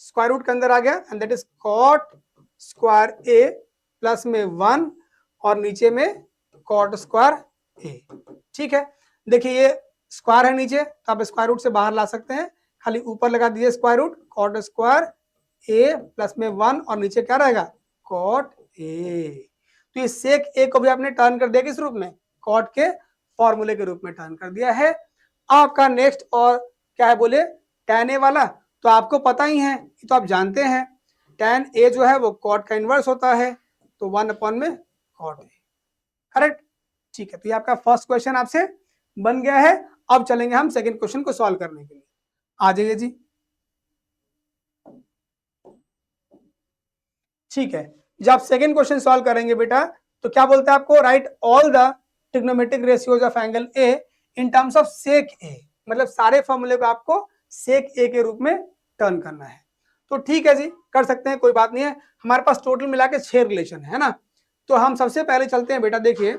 स्क्वायर रूट के अंदर आ गया, and that is cot square a plus में 1 और नीचे में कॉट स्क्वायर ए, ठीक है। देखिए ये स्क्वायर है नीचे, तो आप स्क्वायर रूट से बाहर ला सकते हैं, खाली ऊपर लगा दीजिए square root, cot square a plus में 1 और नीचे क्या रहेगा, कॉट ए। तो ये सेक ए को भी आपने टर्न कर दिया किस रूप में, कॉट के फॉर्मूले के रूप में टर्न कर दिया है। आपका नेक्स्ट और क्या है, बोले, tan ए वाला, तो आपको पता ही है, ये तो आप जानते हैं, tan ए जो है वो कॉट का इनवर्स होता है, तो 1 अपॉन में कॉट ए, करेक्ट, ठीक है। तो ये आपका फर्स्ट क्वेश्चन आपसे बन गया है। अब चलेंगे हम सेकंड क्वेश्चन को सॉल्व करने के लिए, आ जाइए जी, ठीक है। जब आप सेकंड क्वेश्चन सॉल्व करेंगे बेटा, तो क्या बोलते हैं आपको, write all the trigonometric ratios of angle A in terms of sec A, मतलब सारे फॉर्मूले को आपको सेक ए के रूप में टर्न करना है। तो ठीक है जी, कर सकते हैं, कोई बात नहीं है। हमारे पास टोटल मिला के 6 रिलेशन है ना, तो हम सबसे पहले चलते हैं बेटा, देखिए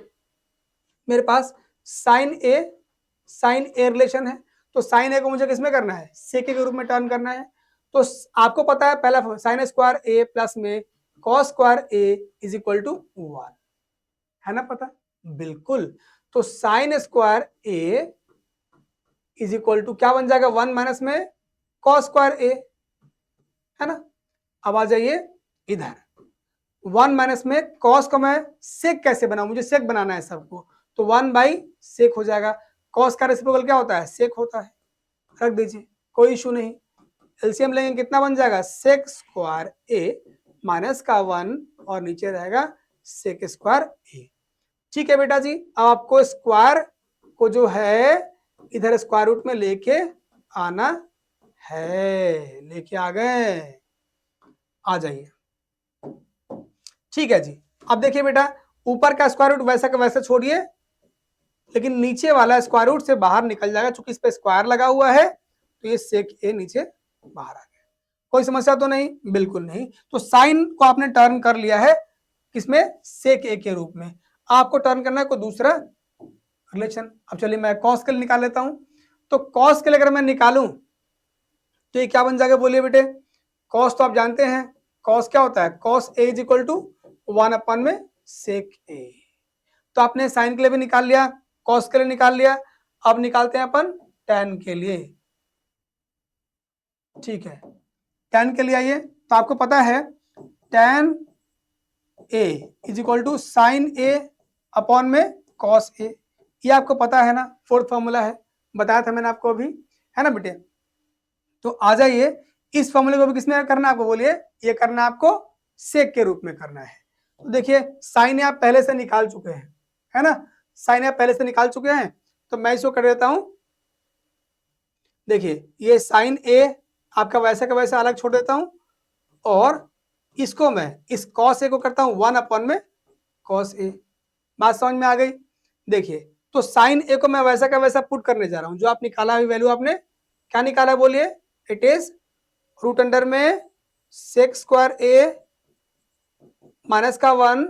मेरे पास साइन ए रिलेशन है, तो साइन ए को मुझे किसमें करना है, सेक ए के रूप में टर्न करना है। तो आपको पता है पहला साइन स्क्वायर ए प्लस में cos square A is equal to 1, है ना पता, बिल्कुल। तो sine square A is equal to क्या बन जाएगा, 1 माइनस में कॉस स्क्वायर ए, है ना। अब आ जाइए इधर, 1 माइनस में कॉस को मैं सेक कैसे बनाऊं, मुझे सेक बनाना है सबको, तो 1 बाई सेक हो जाएगा, कॉस का रेसिप्रोकल क्या होता है, सेक होता है, रख दीजिए, कोई इशू नहीं। एलसीएम लेंगे कितना बन जाएगा, सेक स्क्वायर ए माइनस का 1 और नीचे रहेगा सेक स्क्वायर ए, ठीक है बेटा जी। अब आपको स्क्वायर को जो है इधर स्क्वायर रूट में लेके आना है, लेके आ गए, आ जाइए, ठीक है जी। अब देखिए बेटा, ऊपर का स्क्वायर रूट वैसा का वैसा छोड़िए, लेकिन नीचे वाला स्क्वायर रूट से बाहर निकल जाएगा, चूंकि इस पे स्क्वायर लगा हुआ है, तो ये सेक ए नीचे बाहर आ गया, कोई समस्या तो नहीं, बिल्कुल नहीं। तो साइन को आपने टर्न कर लिया है किसमें, सेक ए के रूप में, आपको टर्न करना है कोई दूसरा रिलेशन। अब चलिए मैं कॉस के लिए निकाल लेता हूं, तो कॉस के लिए अगर मैं निकालूं तो ये क्या बन जाएगा, बोलिए बेटे, कॉस तो आप जानते हैं, कॉस क्या होता है, cos a is equal to 1 upon में सेक ए। तो आपने साइन के लिए भी निकाल लिया, कॉस के लिए निकाल लिया, अब निकालते हैं अपन tan के लिए, ठीक है। tan के लिए आइए, तो आपको पता है tan a is equal to sine a upon में cos a। ये आपको पता है ना, फोर्थ फॉर्मूला है, बताया था मैंने आपको अभी, है ना बेटे। तो आ जाइए, इस फॉर्मूले को भी किसमें करना है आपको, बोलिए। ये करना है आपको सेक के रूप में करना है। तो देखिए साइन ए आप पहले से निकाल चुके हैं, है ना, साइन ए आप पहले से निकाल चुके हैं। तो मैं इसको कर देता हूं, देखिए ये साइन ए आपका वैसे का वैसा अलग छोड़ देता हूं, और इसको मैं इस कॉस ए को करता हूं 1 अपॉन में कॉस ए। बात समझ में आ गई। देखिए तो साइन ए को मैं वैसा का वैसा पुट करने जा रहा हूं, जो आप निकाला है वैल्यू आपने क्या निकाला बोलिए, इट इज रूट अंडर में सेक स्क्वायर ए माइनस का 1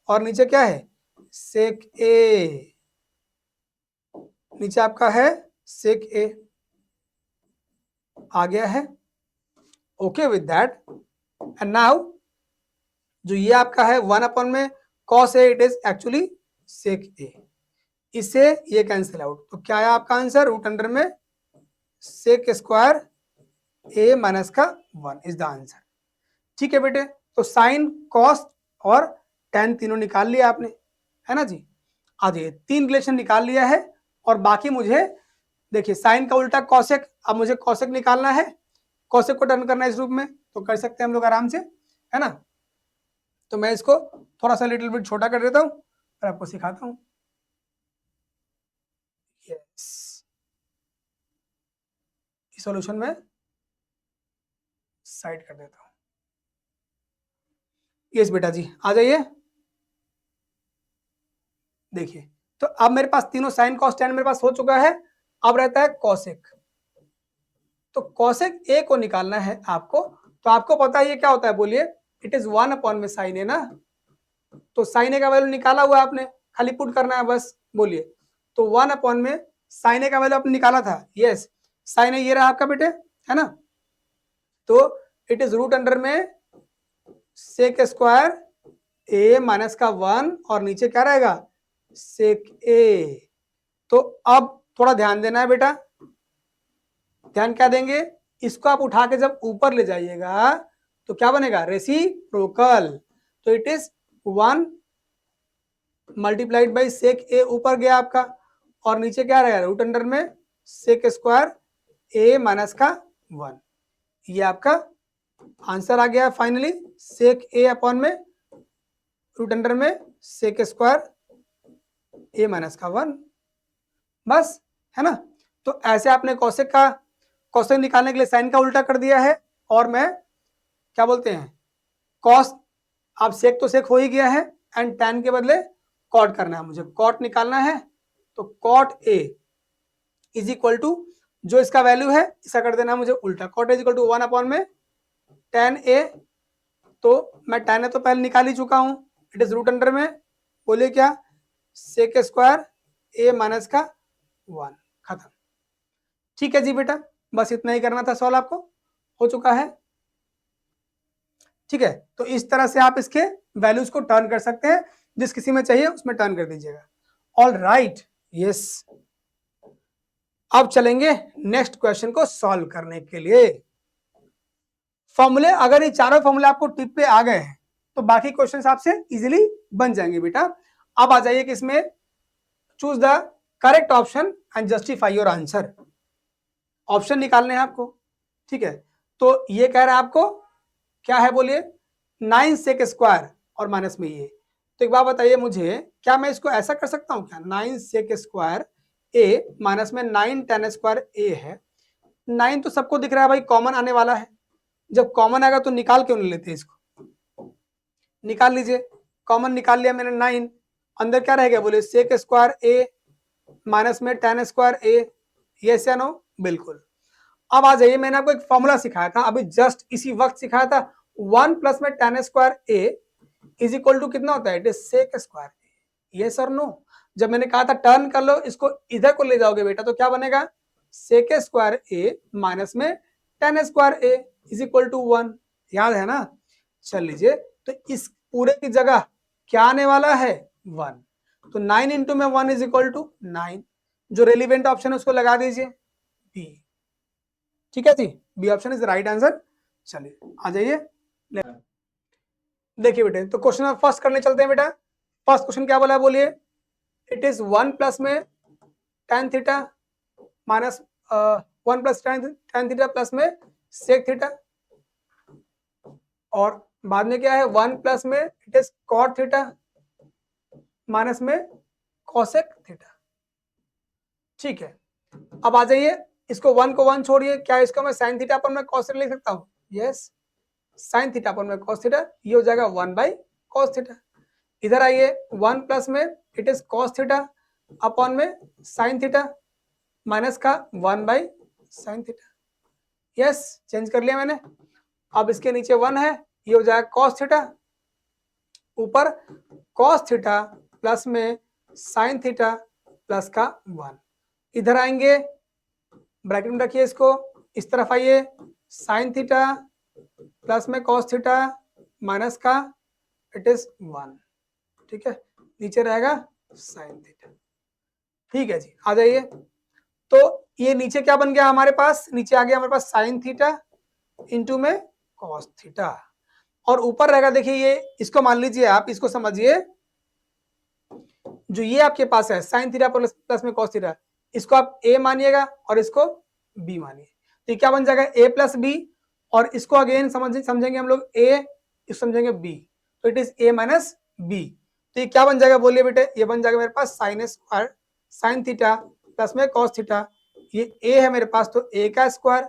और नीचे क्या है सेक ए, नीचे आपका है सेक ए आ गया है। Okay with that, and now जो ये आपका है 1 अपॉन में cos A, it is actually sec A, इससे ये कैंसिल आउट। तो क्या है आपका आंसर, रूट अंडर में सेक स्क्वायर ए माइनस का 1 इज द आंसर। ठीक है बेटे, तो साइन कॉस और टेन तीनों निकाल लिया आपने, है ना जी। आज ये 3 रिलेशन निकाल लिया है, और बाकी मुझे देखिए साइन का उल्टा कॉसेक, अब मुझे कॉसेक निकालना है, कॉसेक को टर्न करना है इस रूप में, तो कर सकते हैं हम लोग आराम से, है ना। तो मैं इसको थोड़ा सा लिटिल बिट छोटा कर देता हूं और आपको सिखाता हूं। यस, सॉल्यूशन में साइड कर देता हूं। यस बेटा जी, आ जाइए। देखिए तो अब मेरे पास तीनों साइन कॉस टेन मेरे पास हो चुका है, अब रहता है कॉसेक। तो कॉसेक ए को निकालना है आपको, तो आपको पता है ये क्या होता है बोलिए, इट इज 1 अपॉन में साइन ए ना। तो साइन ए का वैल्यू निकाला हुआ आपने, खाली पुट करना है बस, बोलिए। तो 1 अपॉन में साइन ए का वैल्यू आपने निकाला था, यस, साइन ए ये रहा आपका बेटे, है ना। तो इट इज रूट अंडर में सेक स्क्वायर ए माइनस का 1 और नीचे क्या रहेगा सेक ए। तो अब थोड़ा ध्यान देना है बेटा, ध्यान क्या देंगे, इसको आप उठा के जब ऊपर ले जाइएगा तो क्या बनेगा रेसिप्रोकल। तो it is 1 multiplied by sec A ऊपर गया आपका, और नीचे क्या रहेगा रूट अंडर में सेक स्क्वायर ए माइनस का 1। ये आपका आंसर आ गया फाइनली, सेक ए अपॉन में रूट अंडर में सेक स्क्वायर ए माइनस का 1, बस, है ना। तो ऐसे आपने कॉसेक का कॉसेक निकालने के लिए साइन का उल्टा कर दिया है, और मैं क्या बोलते हैं कॉस, अब सेक तो सेक हो ही गया है, एंड टैन के बदले कॉट करना है मुझे, कॉट निकालना है। तो cot A is equal to जो इसका वैल्यू है इसका कर देना है मुझे उल्टा, cot is equal to 1 upon में टैन ए। तो मैं टैन ए तो पहले निकाल ही चुका हूं, इट इज रूट अंडर में बोलिए क्या सेक स्क्वायर ए माइनस का 1, खत्म। ठीक है जी बेटा, बस इतना ही करना था, सॉल्व आपको हो चुका है। ठीक है, तो इस तरह से आप इसके वैल्यूज को टर्न कर सकते हैं, जिस किसी में चाहिए उसमें टर्न कर दीजिएगा। All right, yes. अब चलेंगे नेक्स्ट क्वेश्चन को सॉल्व करने के लिए। फॉर्मूले, अगर ये चारों फॉर्मूले आपको टिप पे आ गए हैं तो बाकी क्वेश्चंस आपसे इजीली बन जाएंगे बेटा। अब आ जाइए कि इसमें choose the correct option and justify your answer. Option निकालने हैं आपको, ठीक है। तो ये कह रहा है आपको क्या है बोलिए 9 सेक स्क्वायर और माइनस में ये। तो एक बात बताइए मुझे, क्या मैं इसको ऐसा कर सकता हूं क्या 9 सेक स्क्वायर ए माइनस में 9 टेन स्क्वायर ए है। 9 तो सबको दिख रहा है भाई, कॉमन आने वाला है, जब कॉमन आएगा तो निकाल क्यों नहीं लेते इसको, निकाल लीजिए। कॉमन निकाल लिया मैंने 9, अंदर क्या रहेगा बोले सेक स्क्वायर ए माइनस में टेन स्क्वायर ए, यस या नो, बिल्कुल। अब आ जाइए, मैंने आपको एक फॉर्मूला सिखाया था अभी जस्ट इसी वक्त सिखाया था, 1 प्लस में tan square A is equal to कितना होता है, it is sec square a, yes और नो। जब मैंने कहा था टर्न कर लो इसको, इधर को ले जाओगे बेटा तो क्या बनेगा सेक स्क्वायर ए माइनस में tan square A is equal to 1, याद है ना। चल लीजिए, तो इस पूरे की जगह क्या आने वाला है 1, तो 9 इंटू में 1 इज इक्वल टू 9, जो रेलिवेंट ऑप्शन है उसको लगा दीजिए बी। ठीक है जी, B option is right answer. चलिए आ जाइए। देखिए बेटे, तो क्वेश्चन में फर्स्ट करने चलते हैं बेटा। फर्स्ट क्वेश्चन क्या बोला है बोलिए। इट इज 1 प्लस में tan theta minus 1 plus tan theta plus में sec थीटा, और बाद में क्या है 1 प्लस में it is cot theta minus में cosec थीटा। ठीक है, अब आ जाइए, इसको 1 को 1 छोड़िए, क्या इसको मैं sin थीटा अपन में cos थीटा लिख सकता हूँ? यस, sin थीटा अपन में cos थीटा, ये हो जाएगा 1 बाई cos थीटा। इधर आइए, 1 प्लस में it is cos theta upon में sin थीटा माइनस का 1 by sin theta. Yes, change कर लिया मैंने। अब इसके नीचे 1 है, ये हो जाएगा cos थीटा, ऊपर cos थीटा प्लस में sin थीटा प्लस का 1। इधर आएंगे, ब्रैकेट में रखिए इसको, इस तरफ आइए, sin थीटा प्लस में cos थीटा माइनस का इट इज 1। ठीक है, नीचे रहेगा sin थीटा। ठीक है जी, आ जाइए। तो ये नीचे क्या बन गया हमारे पास, नीचे आ गया हमारे पास sin थीटा इंटू में cos थीटा, और ऊपर रहेगा, देखिए ये, इसको मान लीजिए आप, इसको समझिए, जो ये आपके पास है sin थीटा प्लस में cos थीटा, इसको आप a मानिएगा और इसको b मानिए, तो ये क्या बन जाएगा a प्लस बी, और इसको अगेन समझेंगे हम लोग a, इसको समझेंगे b, तो it is a minus b। तो ये क्या बन जाएगा बोलिए बेटे, ये बन जाएगा मेरे पास sine square sine theta plus में cos थीटा, ये a है मेरे पास तो a का स्क्वायर,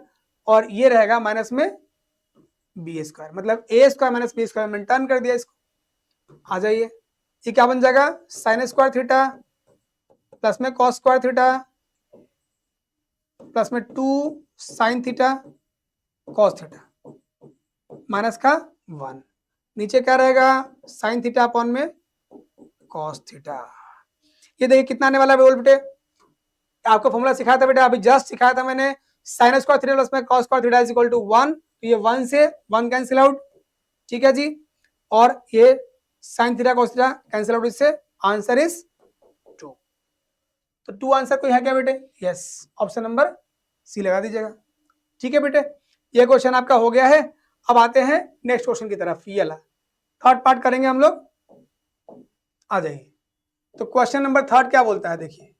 और ये रहेगा माइनस में बी स्क्वायर, मतलब a square minus b square, मैंने टर्न कर दिया इसको। आ जाइए, ये क्या बन जाएगा साइन स्क्वायर थीटा प्लस में cos स्क्वायर थीटा प्लस में 2 sine theta cos theta minus का 1, नीचे क्या रहेगा साइन थीटा अपॉन में cos थीटा। ये देखिए कितना आने वाला है बोल बेटे, आपको फॉर्मूला सिखाया था बेटा, अभी जस्ट सिखाया था मैंने, साइन स्क्वायर थीटा प्लस में cos square theta is equal to 1, तो ये 1 से 1 कैंसिल आउट। ठीक है जी, और ये sign theta cos theta cancel out, इससे आंसर इज 2। तो 2 आंसर कोई है क्या बेटे? यस, ऑप्शन नंबर सी लगा दीजिएगा। ठीक है बेटे, ये क्वेश्चन आपका हो गया है। अब आते हैं नेक्स्ट क्वेश्चन की तरफ, ये वाला थर्ड पार्ट करेंगे हम लोग। आ जाइए, तो क्वेश्चन नंबर थर्ड क्या बोलता है, देखिए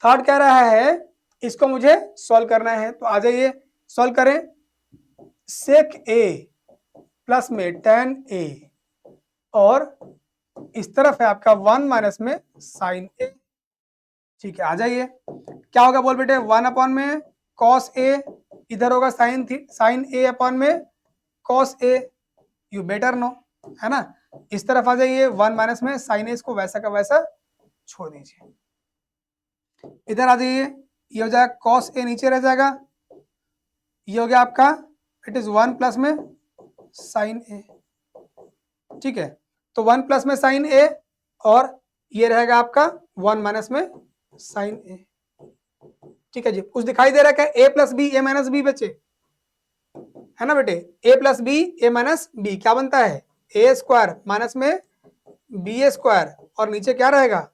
थर्ड कह रहा है इसको मुझे सॉल्व करना है, तो आ जाइए सॉल्व करें। सेक ए प्लस में tan ए, और इस तरफ है आपका 1 माइनस में साइन ए। ठीक है, आ जाइए, क्या होगा बोल बेटे, 1 अपॉन में cos ए, इधर होगा साइन ए अपॉन में cos a, you better know, है ना। इस तरफ आ जाइए, 1 माइनस में साइन ए, इसको वैसा का वैसा छोड़ दीजिए। इधर आ जाइए, ये हो जाएगा cos ए, नीचे रह जाएगा, ये हो गया आपका इट इज 1 प्लस में साइन ए। ठीक है, तो 1 प्लस में साइन ए, और ये रहेगा आपका 1 माइनस में साइन ए। ठीक है जी, कुछ दिखाई दे रहा है क्या, ए प्लस बी ए माइनस बी बच्चे, है ना बेटे, ए प्लस बी ए माइनस बी क्या बनता है, ए स्क्वायर माइनस में बी ए स्क्वायर, और नीचे क्या रहेगा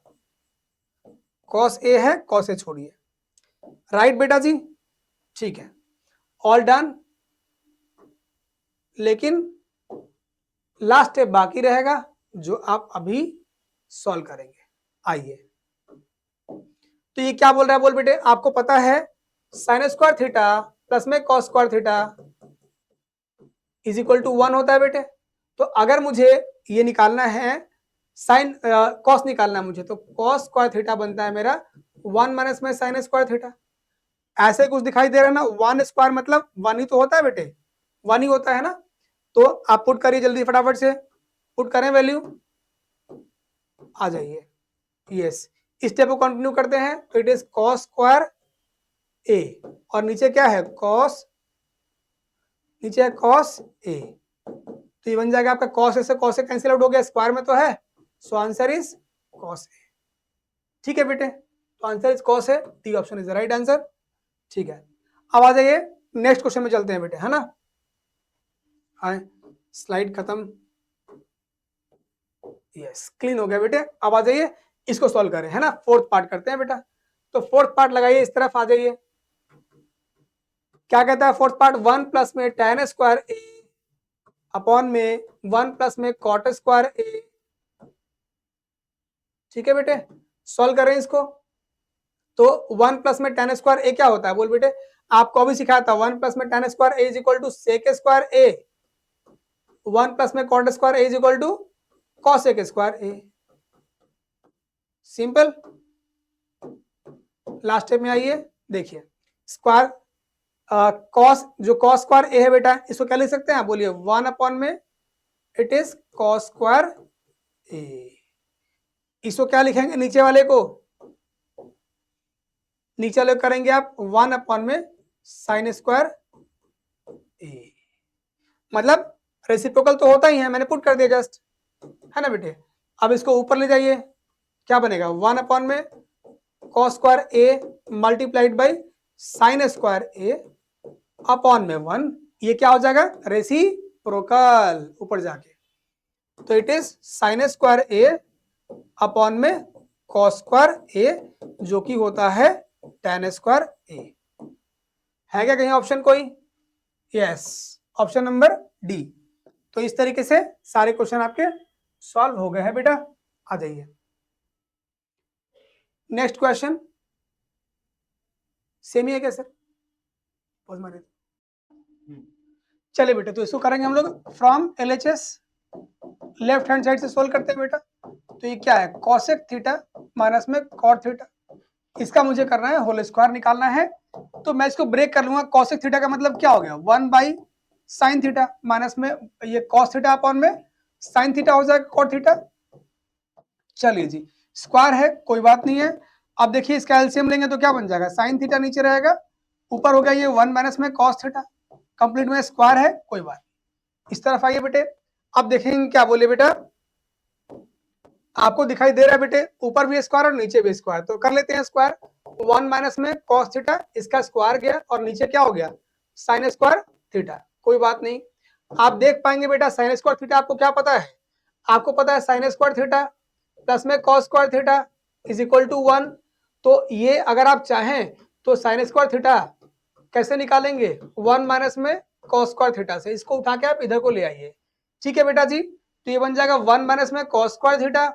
कॉस ए है, कॉस ए छोड़िए, राइट बेटा जी। ठीक है, ऑल डन, लेकिन लास्ट स्टेप बाकी रहेगा जो आप अभी सॉल्व करेंगे। आइए, तो ये क्या बोल रहा है बोल बेटे, आपको पता है साइन स्क्वायर थीटा प्लस में cos square theta is equal to 1 होता है बेटे। तो अगर मुझे ये निकालना है साइन कॉस निकालना है मुझे, तो कॉस स्क्वायर थीटा बनता है मेरा 1 माइनस में साइन स्क्वायर थीटा। ऐसे कुछ दिखाई दे रहा है ना, 1 स्क्वायर मतलब 1 ही तो होता है बेटे, 1 ही होता है ना। तो आप पुट करिए जल्दी फटाफट से, पुट करें वैल्यू, आ जाइए। यस, इस स्टेप को कंटिन्यू करते हैं, तो इट इज कॉस स्क्वायर ए, और नीचे क्या है कॉस, नीचे है कॉस ए, तो ये बन जाएगा आपका कॉस ए से कॉस ए कैंसिल आउट हो गया, स्क्वायर में तो है, so answer is cos A. ठीक है बेटे, तो answer is cos A, D option is the right answer. ठीक है, अब आ जाइए नेक्स्ट क्वेश्चन में चलते हैं बेटे, है ना। हाँ, स्लाइड खत्म, यस क्लीन हो गया बेटे। अब आ जाइए इसको सॉल्व करें, है ना, फोर्थ पार्ट करते हैं बेटा। तो फोर्थ पार्ट लगाइए, इस तरफ आ जाइए, क्या कहता है फोर्थ पार्ट, 1 प्लस में tan स्क्वायर ए अपॉन में 1 प्लस में कॉट स्क्वायर ए। ठीक है बेटे, सॉल्व करें इसको। तो 1 प्लस में टेन स्क्वायर ए क्या होता है बोल बेटे, आपको अभी सिखाया था 1 प्लस में tan square A is equal to sec square A, 1 plus में cot square A is equal to cosec square A. Simple. Last step में आइए, देखिए स्क्वायर कॉस, जो कॉस स्क्वायर ए है बेटा, इसको क्या लिख सकते हैं, बोलिए 1 अपॉन में इट इज कॉस स्क्वायर ए। इसको क्या लिखेंगे, नीचे वाले को, नीचे वाले करेंगे आप 1 अपॉन में साइन स्क्वायर ए। मतलब रेसिप्रोकल तो होता ही है, मैंने पुट कर दिया जस्ट, है ना बेटे। अब इसको ऊपर ले जाइए, क्या बनेगा 1 अपॉन में cos square A multiplied by sine square A upon में 1, ये क्या हो जाएगा, रेसिप्रोकल ऊपर जाके। तो it is sine square A upon में कॉस स्क्वायर ए, जो कि होता है tan स्क्वायर ए। है क्या कहीं ऑप्शन कोई? Yes, option number D. तो इस तरीके से सारे क्वेश्चन आपके सॉल्व हो गए हैं बेटा। आ जाइए नेक्स्ट क्वेश्चन। सेम ही है क्या सर? पॉज मारिए। चलिए बेटा, तो इसको करेंगे हम लोग from LHS, left hand side से सोल्व करते हैं बेटा। तो ये क्या है, कॉसेक थीटा माइनस में कॉट थीटा, इसका मुझे करना है होल स्क्वायर निकालना है। तो मैं इसको ब्रेक कर लूंगा, कॉसेक थीटा का मतलब क्या हो गया 1 बाई साइन थीटा माइनस में ये कॉस थीटा अपॉन में साइन थीटा हो जाएगा कॉट थीटा। चलिए जी, स्क्वायर है कोई बात नहीं है। अब देखिए इसका एलसीएम लेंगे तो क्या बन जाएगा, साइन थीटा नीचे रहेगा, ऊपर हो गया ये 1 माइनस में कॉस थीटा, कंप्लीट में स्क्वायर है कोई बात। इस तरफ आइए बेटे, अब देखेंगे क्या बोले बेटा, आपको दिखाई दे रहा है बेटे ऊपर भी स्क्वायर और नीचे भी स्क्वायर, तो कर लेते हैं स्क्वायर। 1 माइनस में कॉस थीटा, इसका स्क्वायर गया और नीचे क्या हो गया साइन स्क्वायर थीटा, कोई बात नहीं। आप देख पाएंगे बेटा साइन स्क्वायर थीटा आपको क्या पता है, आपको पता है साइन स्क्वायर थीटा प्लस में cos square theta is equal to 1। तो ये अगर आप चाहें तो साइन स्क्वायर थीटा कैसे निकालेंगे, 1 माइनस में कॉस स्क्वायर थीटा से, इसको उठा के आप इधर को ले आइए। ठीक है बेटा जी, तो ये बन जाएगा 1 माइनस में कॉस स्क्वायर थीटा,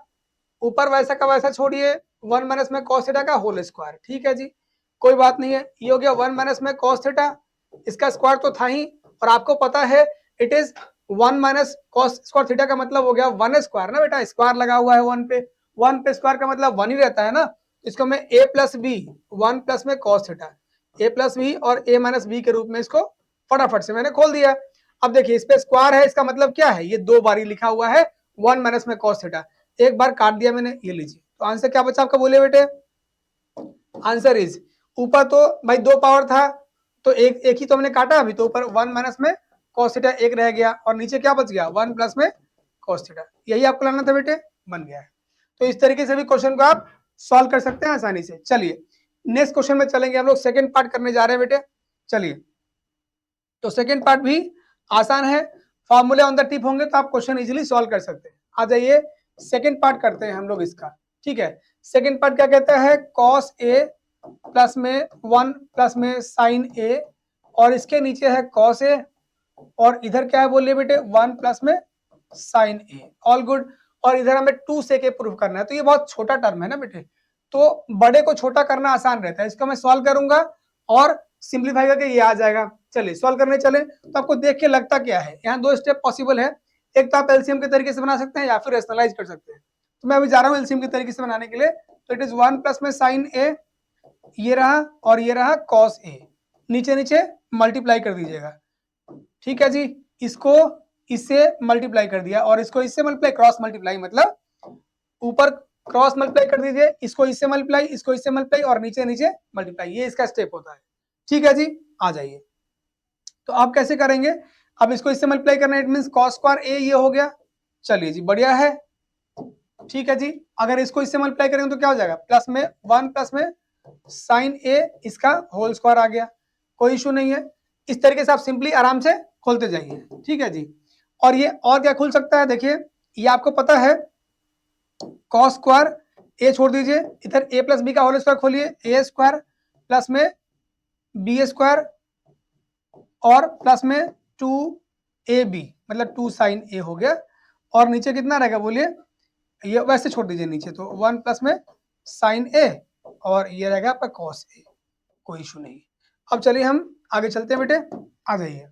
ऊपर वैसा का वैसा छोड़िए 1 माइनस में कॉस थीटा का होल स्क्वायर। ठीक है जी, कोई बात नहीं है। ये हो गया 1 माइनस में कॉस थीटा, इसका स्क्वायर तो था ही, और आपको पता है it is 1 minus cos square theta का मतलब हो गया 1 स्क्वायर ना बेटा, स्क्वायर लगा हुआ है 1 पे स्क्वायर का मतलब 1 ही रहता है ना। इसको मैं a प्लस बी 1 प्लस में cos theta, a plus B और a माइनस बी के रूप में इसको फटाफट से मैंने खोल दिया। अब देखिए इस पे स्क्वायर है, इसका मतलब क्या है, ये 2 बारी लिखा हुआ है 1 माइनस में कॉस थीटा, एक बार काट दिया मैंने, ये लीजिए। तो आंसर क्या बचा आपका बोले बेटे, आंसर इज, ऊपर तो भाई 2 पावर था तो एक ही तो हमने काटा अभी, तो ऊपर 1 माइनस में कॉस थीटा एक रह गया और नीचे क्या बच गया 1 प्लस में कॉस थीटा, यही आपको लाना था बेटे, बन गया है। तो इस तरीके से भी क्वेश्चन को आप सॉल्व कर सकते हैं आसानी से। चलिए नेक्स्ट क्वेश्चन में चलेंगे, हम लोग सेकंड पार्ट करने जा रहे हैं बेटे। चलिए तो सेकंड पार्ट भी आसान है, फॉर्मूले ऑन द टिप होंगे तो आप क्वेश्चन इजीली सॉल्व कर सकते हैं। आ जाइए सेकंड पार्ट करते हैं हम लोग इसका। ठीक है, सेकंड पार्ट क्या कहता है, कॉस ए प्लस में 1 प्लस में साइन ए, और इसके नीचे है कॉस ए, और इधर क्या है बोलिए बेटे 1 प्लस में साइन ए, ऑल गुड। और इधर हमें 2 से के प्रूफ करना है, तो ये बहुत छोटा टर्म है ना बेटे, तो बड़े को छोटा करना आसान रहता है। इसको मैं सॉल्व करूंगा और सिंप्लीफाई करके ये आ जाएगा। चलिए सॉल्व करने चले, तो आपको देख के लगता क्या है, यहाँ 2 स्टेप पॉसिबल है, एक तो आप एलसीएम के तरीके से बना सकते हैं या फिर रेशनलाइज कर सकते हैं। तो मैं अभी जा रहा हूँ एलसीएम के तरीके से बनाने के लिए। तो इट इज 1 प्लस में साइन ए, ये रहा और ये रहा कॉस ए, नीचे नीचे मल्टीप्लाई कर दीजिएगा। ठीक है जी, इसको इससे मल्टीप्लाई कर दिया और इसको इससे मल्टीप्लाई, क्रॉस मल्टीप्लाई मतलब ऊपर क्रॉस मल्टीप्लाई कर दीजिए, इसको इससे मल्टीप्लाई, इसको इससे मल्टीप्लाई और नीचे नीचे मल्टीप्लाई, ये इसका स्टेप होता है। ठीक है जी, आ जाइए। तो आप कैसे करेंगे, अब इसको इससे मल्टीप्लाई करना है, इट मींस cos स्क्वायर ए ये हो गया। चलिए जी बढ़िया है। ठीक है जी, अगर इसको इससे मल्टीप्लाई करेंगे तो क्या हो जाएगा, प्लस में 1 प्लस में साइन ए, इसका होल स्क्वायर आ गया, कोई इशू नहीं है। इस तरीके से आप सिंपली आराम से खोलते जाइए। ठीक है जी, और ये और क्या खुल सकता है, देखिए ये आपको पता है cos स्क्वायर ए छोड़ दीजिए, इधर a प्लस बी का होल स्क्वायर खोलिए, ए स्क्वायर प्लस में बी स्क्वायर और प्लस में 2 ए बी, मतलब 2 साइन ए हो गया। और नीचे कितना रहेगा बोलिए, ये वैसे छोड़ दीजिए नीचे, तो 1 प्लस में साइन ए और ये रहेगा आपका कॉस ए, कोई इशू नहीं। अब चलिए हम आगे चलते हैं बेटे, आ जाइए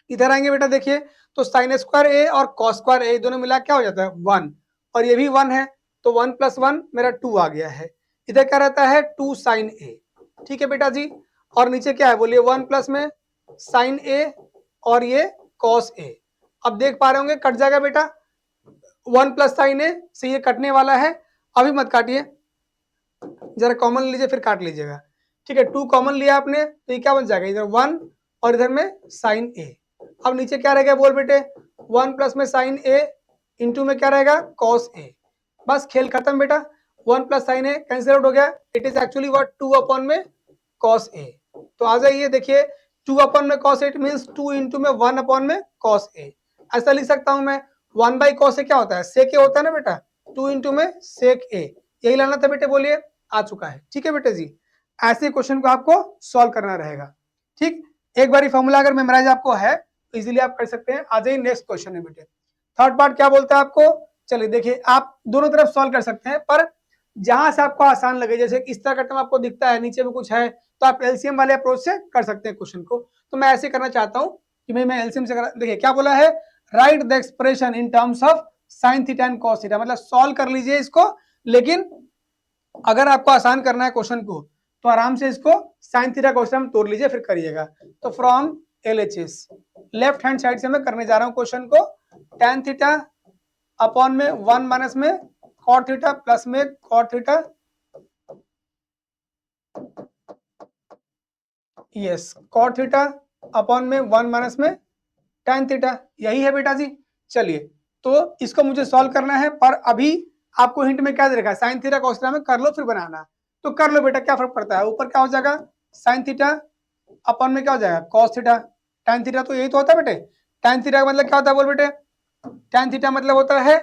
इधर आएंगे बेटा। देखिए तो साइन स्क्वायर ए और कॉस स्क्वायर ए दोनों मिला क्या हो जाता है 1, और ये भी 1 है, तो 1 प्लस 1 मेरा 2 आ गया है। इधर क्या रहता है 2 साइन ए, ठीक है बेटा जी। और नीचे क्या है बोलिए 1 प्लस में साइन ए और ये कॉस ए। अब देख पा रहे होंगे कट जाएगा बेटा, 1 प्लस साइन ए से ये कटने वाला है। अभी मत काटिए, जरा कॉमन लीजिए फिर काट लीजिएगा, ठीक है। 2 कॉमन लिया आपने तो ये क्या बन जाएगा, इधर 1 और इधर में साइन ए। अब नीचे क्या रहेगा बोल बेटे, 1 प्लस में साइन ए इंटू में क्या रहेगा कॉस ए। बस खेल खत्म बेटा, 1 प्लस साइन ए कैंसिल आउट हो गया, it is actually what 2 upon में कॉस ए। तो आ जाइए देखिए 2 अपॉन में कॉस ए मींस 2 इंटू में 1 अपॉन में कॉस ए। ऐसा लिख सकता हूं मैं 1 बाई कॉस ए क्या होता है सेक ए होता है ना बेटा, 2 इंटू में सेक ए, यही लाना था बेटे, बोलिए आ चुका है, ठीक है बेटे जी। ऐसे क्वेश्चन को आपको सॉल्व करना रहेगा, ठीक। एक बार फॉर्मूला अगर मेमोराइज आपको है तो इजीली आप कर सकते हैं। आ जाइए नेक्स्ट क्वेश्चन है बेटे, थर्ड पार्ट क्या बोलता है आपको। चलिए देखिए आप दोनों तरफ सॉल्व कर सकते हैं, पर जहां से आपको आसान लगे, जैसे इस तरह का टर्म आपको दिखता है नीचे में कुछ है, तो आप एलसीएम वाले अप्रोच से कर सकते हैं क्वेश्चन को। तो मैं ऐसे करना चाहता हूं कि मैं एलसीएम से देखिए क्या बोला है, right the expression in terms of sine theta and cos theta, मतलब सॉल्व कर लीजिए इसको। लेकिन अगर आपको आसान करना है क्वेश्चन को तो आराम से इसको साइन थीटा कॉस थीटा तोड़ लीजिए फिर करिएगा। तो from LHS left hand side से मैं करने जा रहा हूं क्वेश्चन को, tan थीटा अपॉन में 1 माइनस में cot थीटा प्लस में cot theta, yes cot theta upon में 1 माइनस में tan थीटा, यही है बेटा जी। चलिए तो इसको मुझे सॉल्व करना है, पर अभी आपको हिंट में क्या दे रखा है, साइन थीटा कॉस थीटा में कर लो फिर बनाना, तो कर लो बेटा, क्या फर्क पड़ता है। ऊपर क्या हो जाएगा साइन थीटा अपॉन में क्या हो जाएगा कॉस थीटा, tan थीटा तो यही तो होता है बेटे। tan थीटा का मतलब क्या होता है बोल बेटे, tan थीटा मतलब होता है,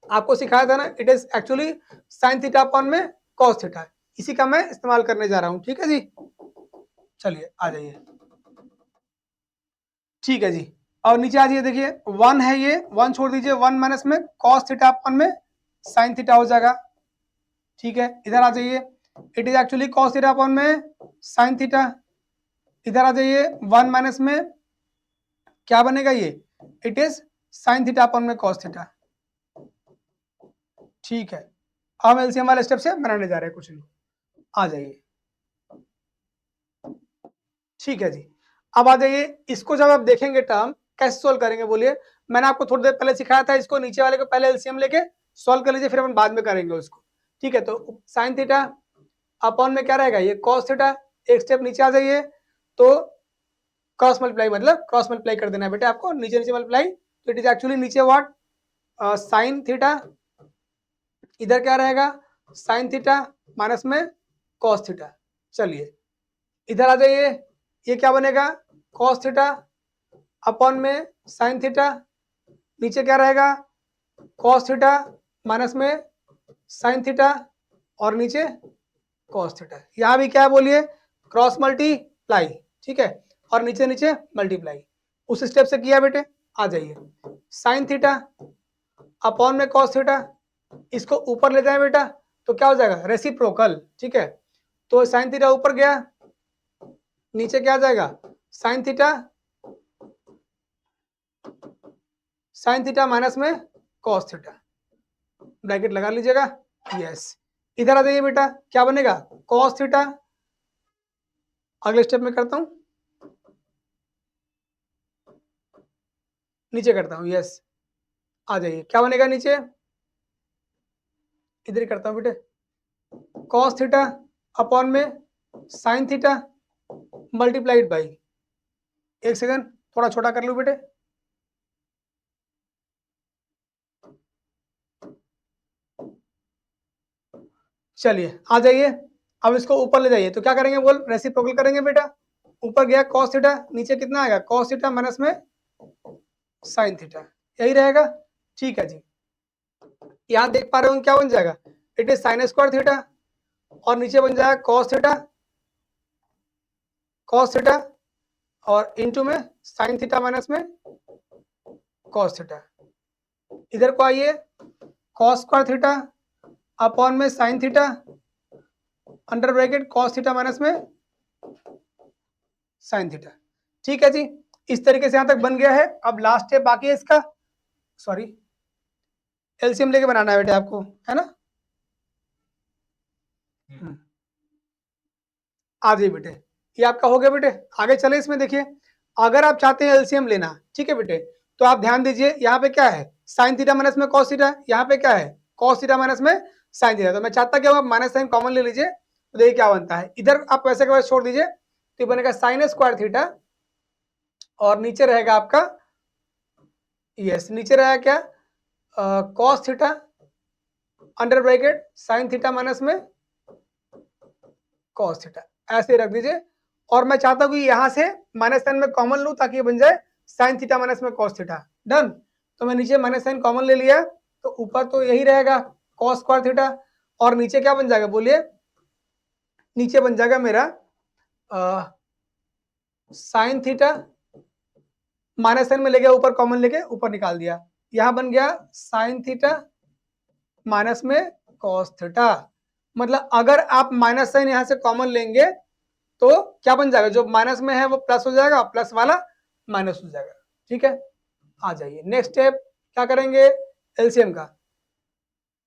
आपको सिखाया था ना, it is actually sign theta upon में कॉस थीटा, इसी का मैं इस्तेमाल करने जा रहा हूं, ठीक है जी। चलिए आ जाइए, ठीक है जी। और नीचे आ जाइए, देखिए 1 है, ये 1 छोड़ दीजिए, 1 माइनस में कॉस थीटा अपॉन में साइन थीटा हो जाएगा, ठीक है। इधर आ जाइए, it is actually cos theta upon में साइन थीटा। इधर आ जाइए 1 माइनस में क्या बनेगा ये, it is sine theta upon में कॉस थीटा, ठीक है। हम एलसीएम वाले स्टेप से बनाने जा रहे हैं क्वेश्चन को, आ जाइए, ठीक है जी। अब आ जाइए, इसको जब आप देखेंगे टर्म कैसे सोल्व करेंगे बोलिए, मैंने आपको थोड़ी देर पहले सिखाया था, इसको नीचे वाले को पहले एलसीएम लेके सॉल्व कर लीजिए, फिर हम बाद में करेंगे उसको, ठीक है। तो साइन थीटा अपॉन में क्या रहेगा ये कॉस थीटा, एक स्टेप नीचे आ जाइए, तो क्रॉस मल्टीप्लाई, मतलब क्रॉस मल्टीप्लाई कर देना है बेटे आपको, नीचे नीचे मल्टीप्लाई, तो इट इज एक्चुअली नीचे व्हाट साइन थीटा, इधर क्या रहेगा साइन थीटा माइनस में कॉस थीटा। चलिए इधर आ जाइए, ये क्या बनेगा कॉस थीटा अपॉन में साइन थीटा, नीचे क्या रहेगा कॉस थीटा माइनस में साइन थीटा और नीचे कॉस थीटा। यहाँ भी क्या बोलिए क्रॉस मल्टीप्लाई, ठीक है, और नीचे नीचे मल्टीप्लाई, उस स्टेप से किया बेटे। आ जाइए साइन थीटा अपॉन में कॉस थीटा, इसको ऊपर ले जाए बेटा तो क्या हो जाएगा रेसिप्रोकल, ठीक है। तो साइन थीटा ऊपर गया, नीचे क्या आ जाएगा साइन थीटा माइनस में कॉस थीटा, ब्रैकेट लगा लीजिएगा, यस। इधर आ जाइए बेटा, क्या बनेगा कॉस थीटा, अगले स्टेप में करता हूं, नीचे करता हूं, यस। आ जाइए क्या बनेगा नीचे, इधर ही करता हूं बेटे, कॉस थीटा अपॉन में साइन थीटा मल्टीप्लाइड बाई, एक सेकंड थोड़ा छोटा कर लूं बेटे, चलिए आ जाइए। अब इसको ऊपर ले जाइए, तो क्या करेंगे बोल रेसिप्रोकल करेंगे बेटा, ऊपर गया कॉस थीटा, नीचे कितना आएगा कॉस थीटा माइनस में साइन थीटा, यही रहेगा, ठीक है जी। यहाँ देख पा रहे हो क्या बन जाएगा, it is sine square theta और नीचे बन जाएगा कॉस थीटा और इनटू में साइन थीटा माइनस में कॉस थीटा। इधर को आइए, कॉस स्क्वायर थीटा अपॉन में sine theta under bracket cos theta minus में साइन थीटा। ठीक है जी, इस तरीके से यहां तक बन गया है। अब लास्ट स्टेप बाकी है इसका, सॉरी एलसीएम लेके बनाना है बेटे आपको, है ना। आ जाइए बेटे, ये आपका हो गया बेटे। आगे चले इसमें, देखिए अगर आप चाहते हैं एलसीएम लेना, ठीक है बेटे, तो आप ध्यान दीजिए यहाँ पे क्या है, साइन थीटा माइनस में कॉस थीटा, यहाँ पे क्या है कॉस थीटा माइनस में साइन थीटा। तो मैं चाहता कि आप माइनस साइन कॉमन ले लीजिए, तो देखिए क्या बनता है। इधर आप वैसे के वैसे छोड़ दीजिए, तो बनेगा साइन स्क्वायर थीटा और नीचे रहेगा आपका, यस नीचे रहेगा क्या cos theta under bracket sine theta minus में कॉस थीटा, ऐसे रख दीजिए। और मैं चाहता हूं कि यहां से माइनस साइन में कॉमन लूं ताकि ये बन जाए साइन थीटा माइनस में कॉस थीटा। डन। तो मैं नीचे माइनस साइन कॉमन ले लिया, तो ऊपर तो यही रहेगा कॉस स्क्वायर थीटा, और नीचे क्या बन जाएगा बोलिए, नीचे बन जाएगा मेरा साइन थीटा माइनस साइन में ले गया ऊपर कॉमन लेके ऊपर निकाल दिया, यहां बन गया साइन थीटा माइनस में कॉस थीटा। मतलब अगर आप माइनस साइन यहां से कॉमन लेंगे तो क्या बन जाएगा, जो माइनस में है वो प्लस हो जाएगा, प्लस वाला माइनस हो जाएगा। ठीक है, आ जाइए नेक्स्ट स्टेप क्या करेंगे, एलसीएम का।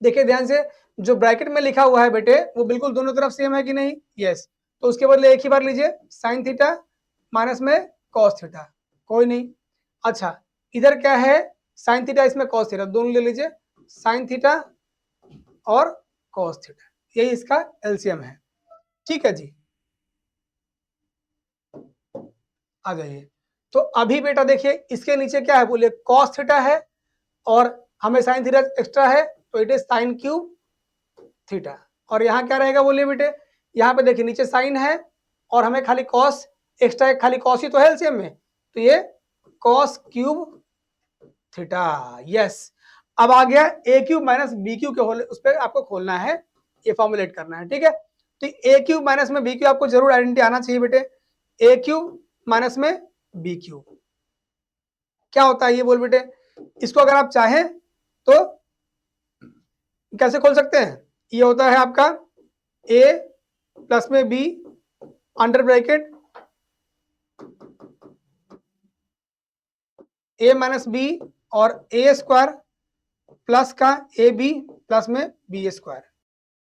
देखिए ध्यान से, जो ब्रैकेट में लिखा हुआ है बेटे वो बिल्कुल दोनों तरफ सेम है कि नहीं, यस। तो उसके बदले एक ही बार लीजिए, साइन थीटा माइनस में कॉस थीटा, कोई नहीं। अच्छा इधर क्या है, साइन थीटा इसमें कॉस थीटा, दोनों ले लीजिए, साइन थीटा और कॉस थीटा, यही इसका एलसीएम है। ठीक है जी, आ जाइए। तो अभी बेटा देखिए इसके नीचे क्या है बोलिए, कॉस थीटा है और हमें साइन थीटा एक्स्ट्रा है, तो it is sine cube theta. और यहाँ क्या रहेगा बोलिए बेटे, यहाँ पे देखिए नीचे साइन है और हमें खाली कॉस एक्स्ट्रा है, खाली कॉस ही तो है एलसीएम में, तो ये कॉस क्यूब थीटा। यस, अब आ गया ए क्यूब माइनस बी क्यूब के होल, उस पर आपको खोलना है, ये फॉर्मुलेट करना है। ठीक है, तो ए क्यूब माइनस में बी क्यूब आपको जरूर आइडेंटिटी आना चाहिए बेटे। ए क्यूब माइनस में बी क्यूब क्या होता है ये बोल बेटे, इसको अगर आप चाहें तो कैसे खोल सकते हैं, ये होता है आपका ए प्लस में b under bracket a minus b और ए स्क्वायर प्लस का ए बी प्लस में बी स्क्वायर।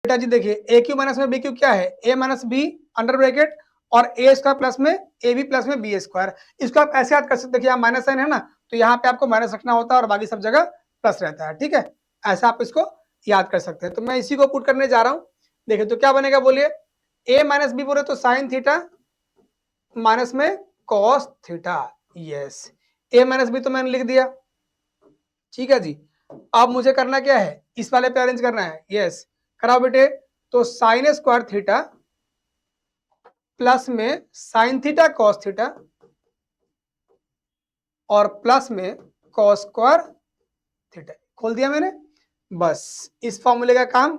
बेटा जी देखिए ए क्यू माइनस में बी क्यू क्या है, a minus b under bracket और ए स्क्वायर प्लस में ए बी प्लस में बी स्क्वायर। इसको आप ऐसे याद कर सकते हैं कि यहाँ माइनस साइन है ना, तो यहाँ पे आपको माइनस रखना होता है और बाकी सब जगह प्लस रहता है। ठीक है, ऐसा आप इसको याद कर सकते हैं। तो मैं इसी को पुट करने जा रहा हूँ। देखिए तो क्या बनेगा बोलिए, ए माइनस बी बोले तो साइन थीटा माइनस में कॉस थीटा। यस, ए माइनस बी तो मैंने लिख दिया। ठीक है जी, अब मुझे करना क्या है, इस वाले पे अरेंज करना है। यस, कराओ बेटे। तो साइन स्क्वायर थीटा प्लस में साइन थीटा कॉस थीटा और प्लस में कॉस स्क्वायर थीटा, खोल दिया मैंने। बस इस फॉर्मूले का काम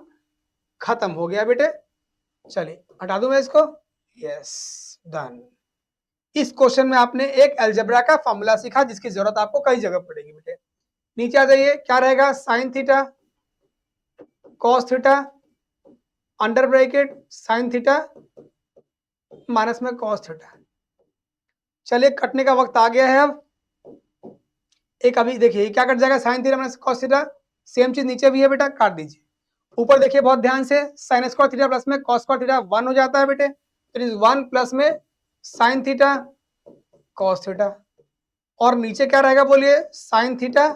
खत्म हो गया बेटे। चलिए हटा दूं मैं इसको, यस डन। इस क्वेश्चन में आपने एक अलजेब्रा का फॉर्मूला सीखा जिसकी जरूरत आपको कई जगह पड़ेगी बेटे। नीचे आ जाइए, क्या रहेगा, sine theta cos theta under bracket sine theta minus में कॉस थीटा। चलिए कटने का वक्त आ गया है। अब एक अभी देखिए क्या कट जाएगा, sine theta minus cos theta, same चीज नीचे भी है बेटा, काट दीजिए। ऊपर देखिए बहुत ध्यान से, साइन स्क्वायर थीटा प्लस में कॉस स्क्वायर थीटा 1 हो जाता है बेटे, तो इट इज 1 प्लस में साइन थीटा कॉस थीटा। और नीचे क्या रहेगा बोलिए, साइन थीटा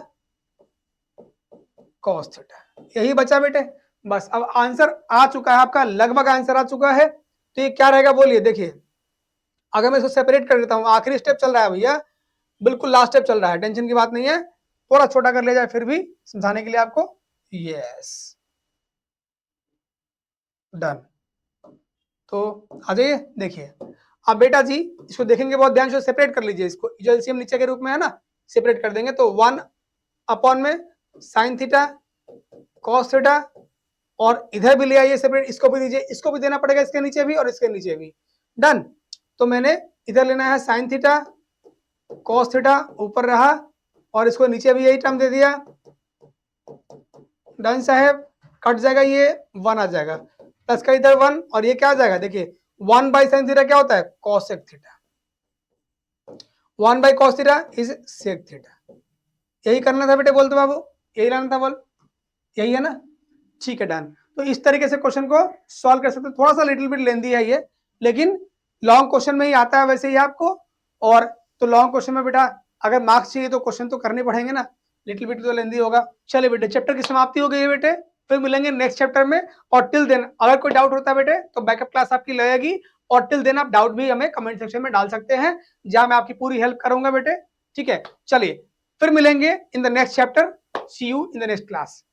कॉस थीटा, यही बचा बेटे। बस अब आंसर आ चुका है आपका, लगभग आंसर आ चुका है। तो ये क्या रहेगा बोलिए, देखिए अगर मैं इसको सेपरेट कर देता हूँ, आखिरी स्टेप चल रहा है भैया, बिल्कुल लास्ट स्टेप चल रहा है, टेंशन की बात नहीं है, थोड़ा छोटा कर लिया जाए फिर भी समझाने के लिए आपको। Yes done. तो आ जाइए देखिए, अब बेटा जी इसको देखेंगे बहुत ध्यान से, सेपरेट कर लीजिए इसको, जो एलसीएम नीचे के रूप में है ना, सेपरेट कर देंगे। तो 1 अपॉन में साइन थीटा कॉस थीटा, और इधर भी ले आइए सेपरेट, इसको भी दीजिए, इसको भी देना पड़ेगा, इसके नीचे भी और इसके नीचे भी। डन। तो मैंने इधर लेना है साइन थीटा, कॉस थीटा ऊपर रहा, और इसको नीचे भी यही टर्म दे दिया। डन साहेब, कट जाएगा, ये 1 आ जाएगा, प्लस का इधर 1, और ये क्या आ जाएगा, देखिए 1 बाई साइन थीटा क्या होता है, cosec theta. 1 by cos theta is sec theta. यही करना था बेटे, बोलते बाबू, यही लाना था, बोल, यही है ना, ठीक है, डन। तो इस तरीके से क्वेश्चन को सॉल्व कर सकते हैं। थोड़ा सा लिटिल बिट लेंदी है ये, लेकिन लॉन्ग क्वेश्चन में ही आता है वैसे ही आपको। और तो लॉन्ग क्वेश्चन में बेटा अगर मार्क्स चाहिए तो क्वेश्चन तो करने पड़ेंगे ना, लिटिल बिट तो लेंदी होगा। चलिए बेटे, चैप्टर की समाप्ति हो गई है बेटे, फिर मिलेंगे नेक्स्ट चैप्टर में। और टिल देन अगर कोई डाउट होता है बेटे तो बैकअप क्लास आपकी लगेगी, और टिल देन आप डाउट भी हमें कमेंट सेक्शन में डाल सकते हैं, जहां मैं आपकी पूरी हेल्प करूंगा बेटे, ठीक है। चलिए फिर मिलेंगे in the next chapter, see you in the next class.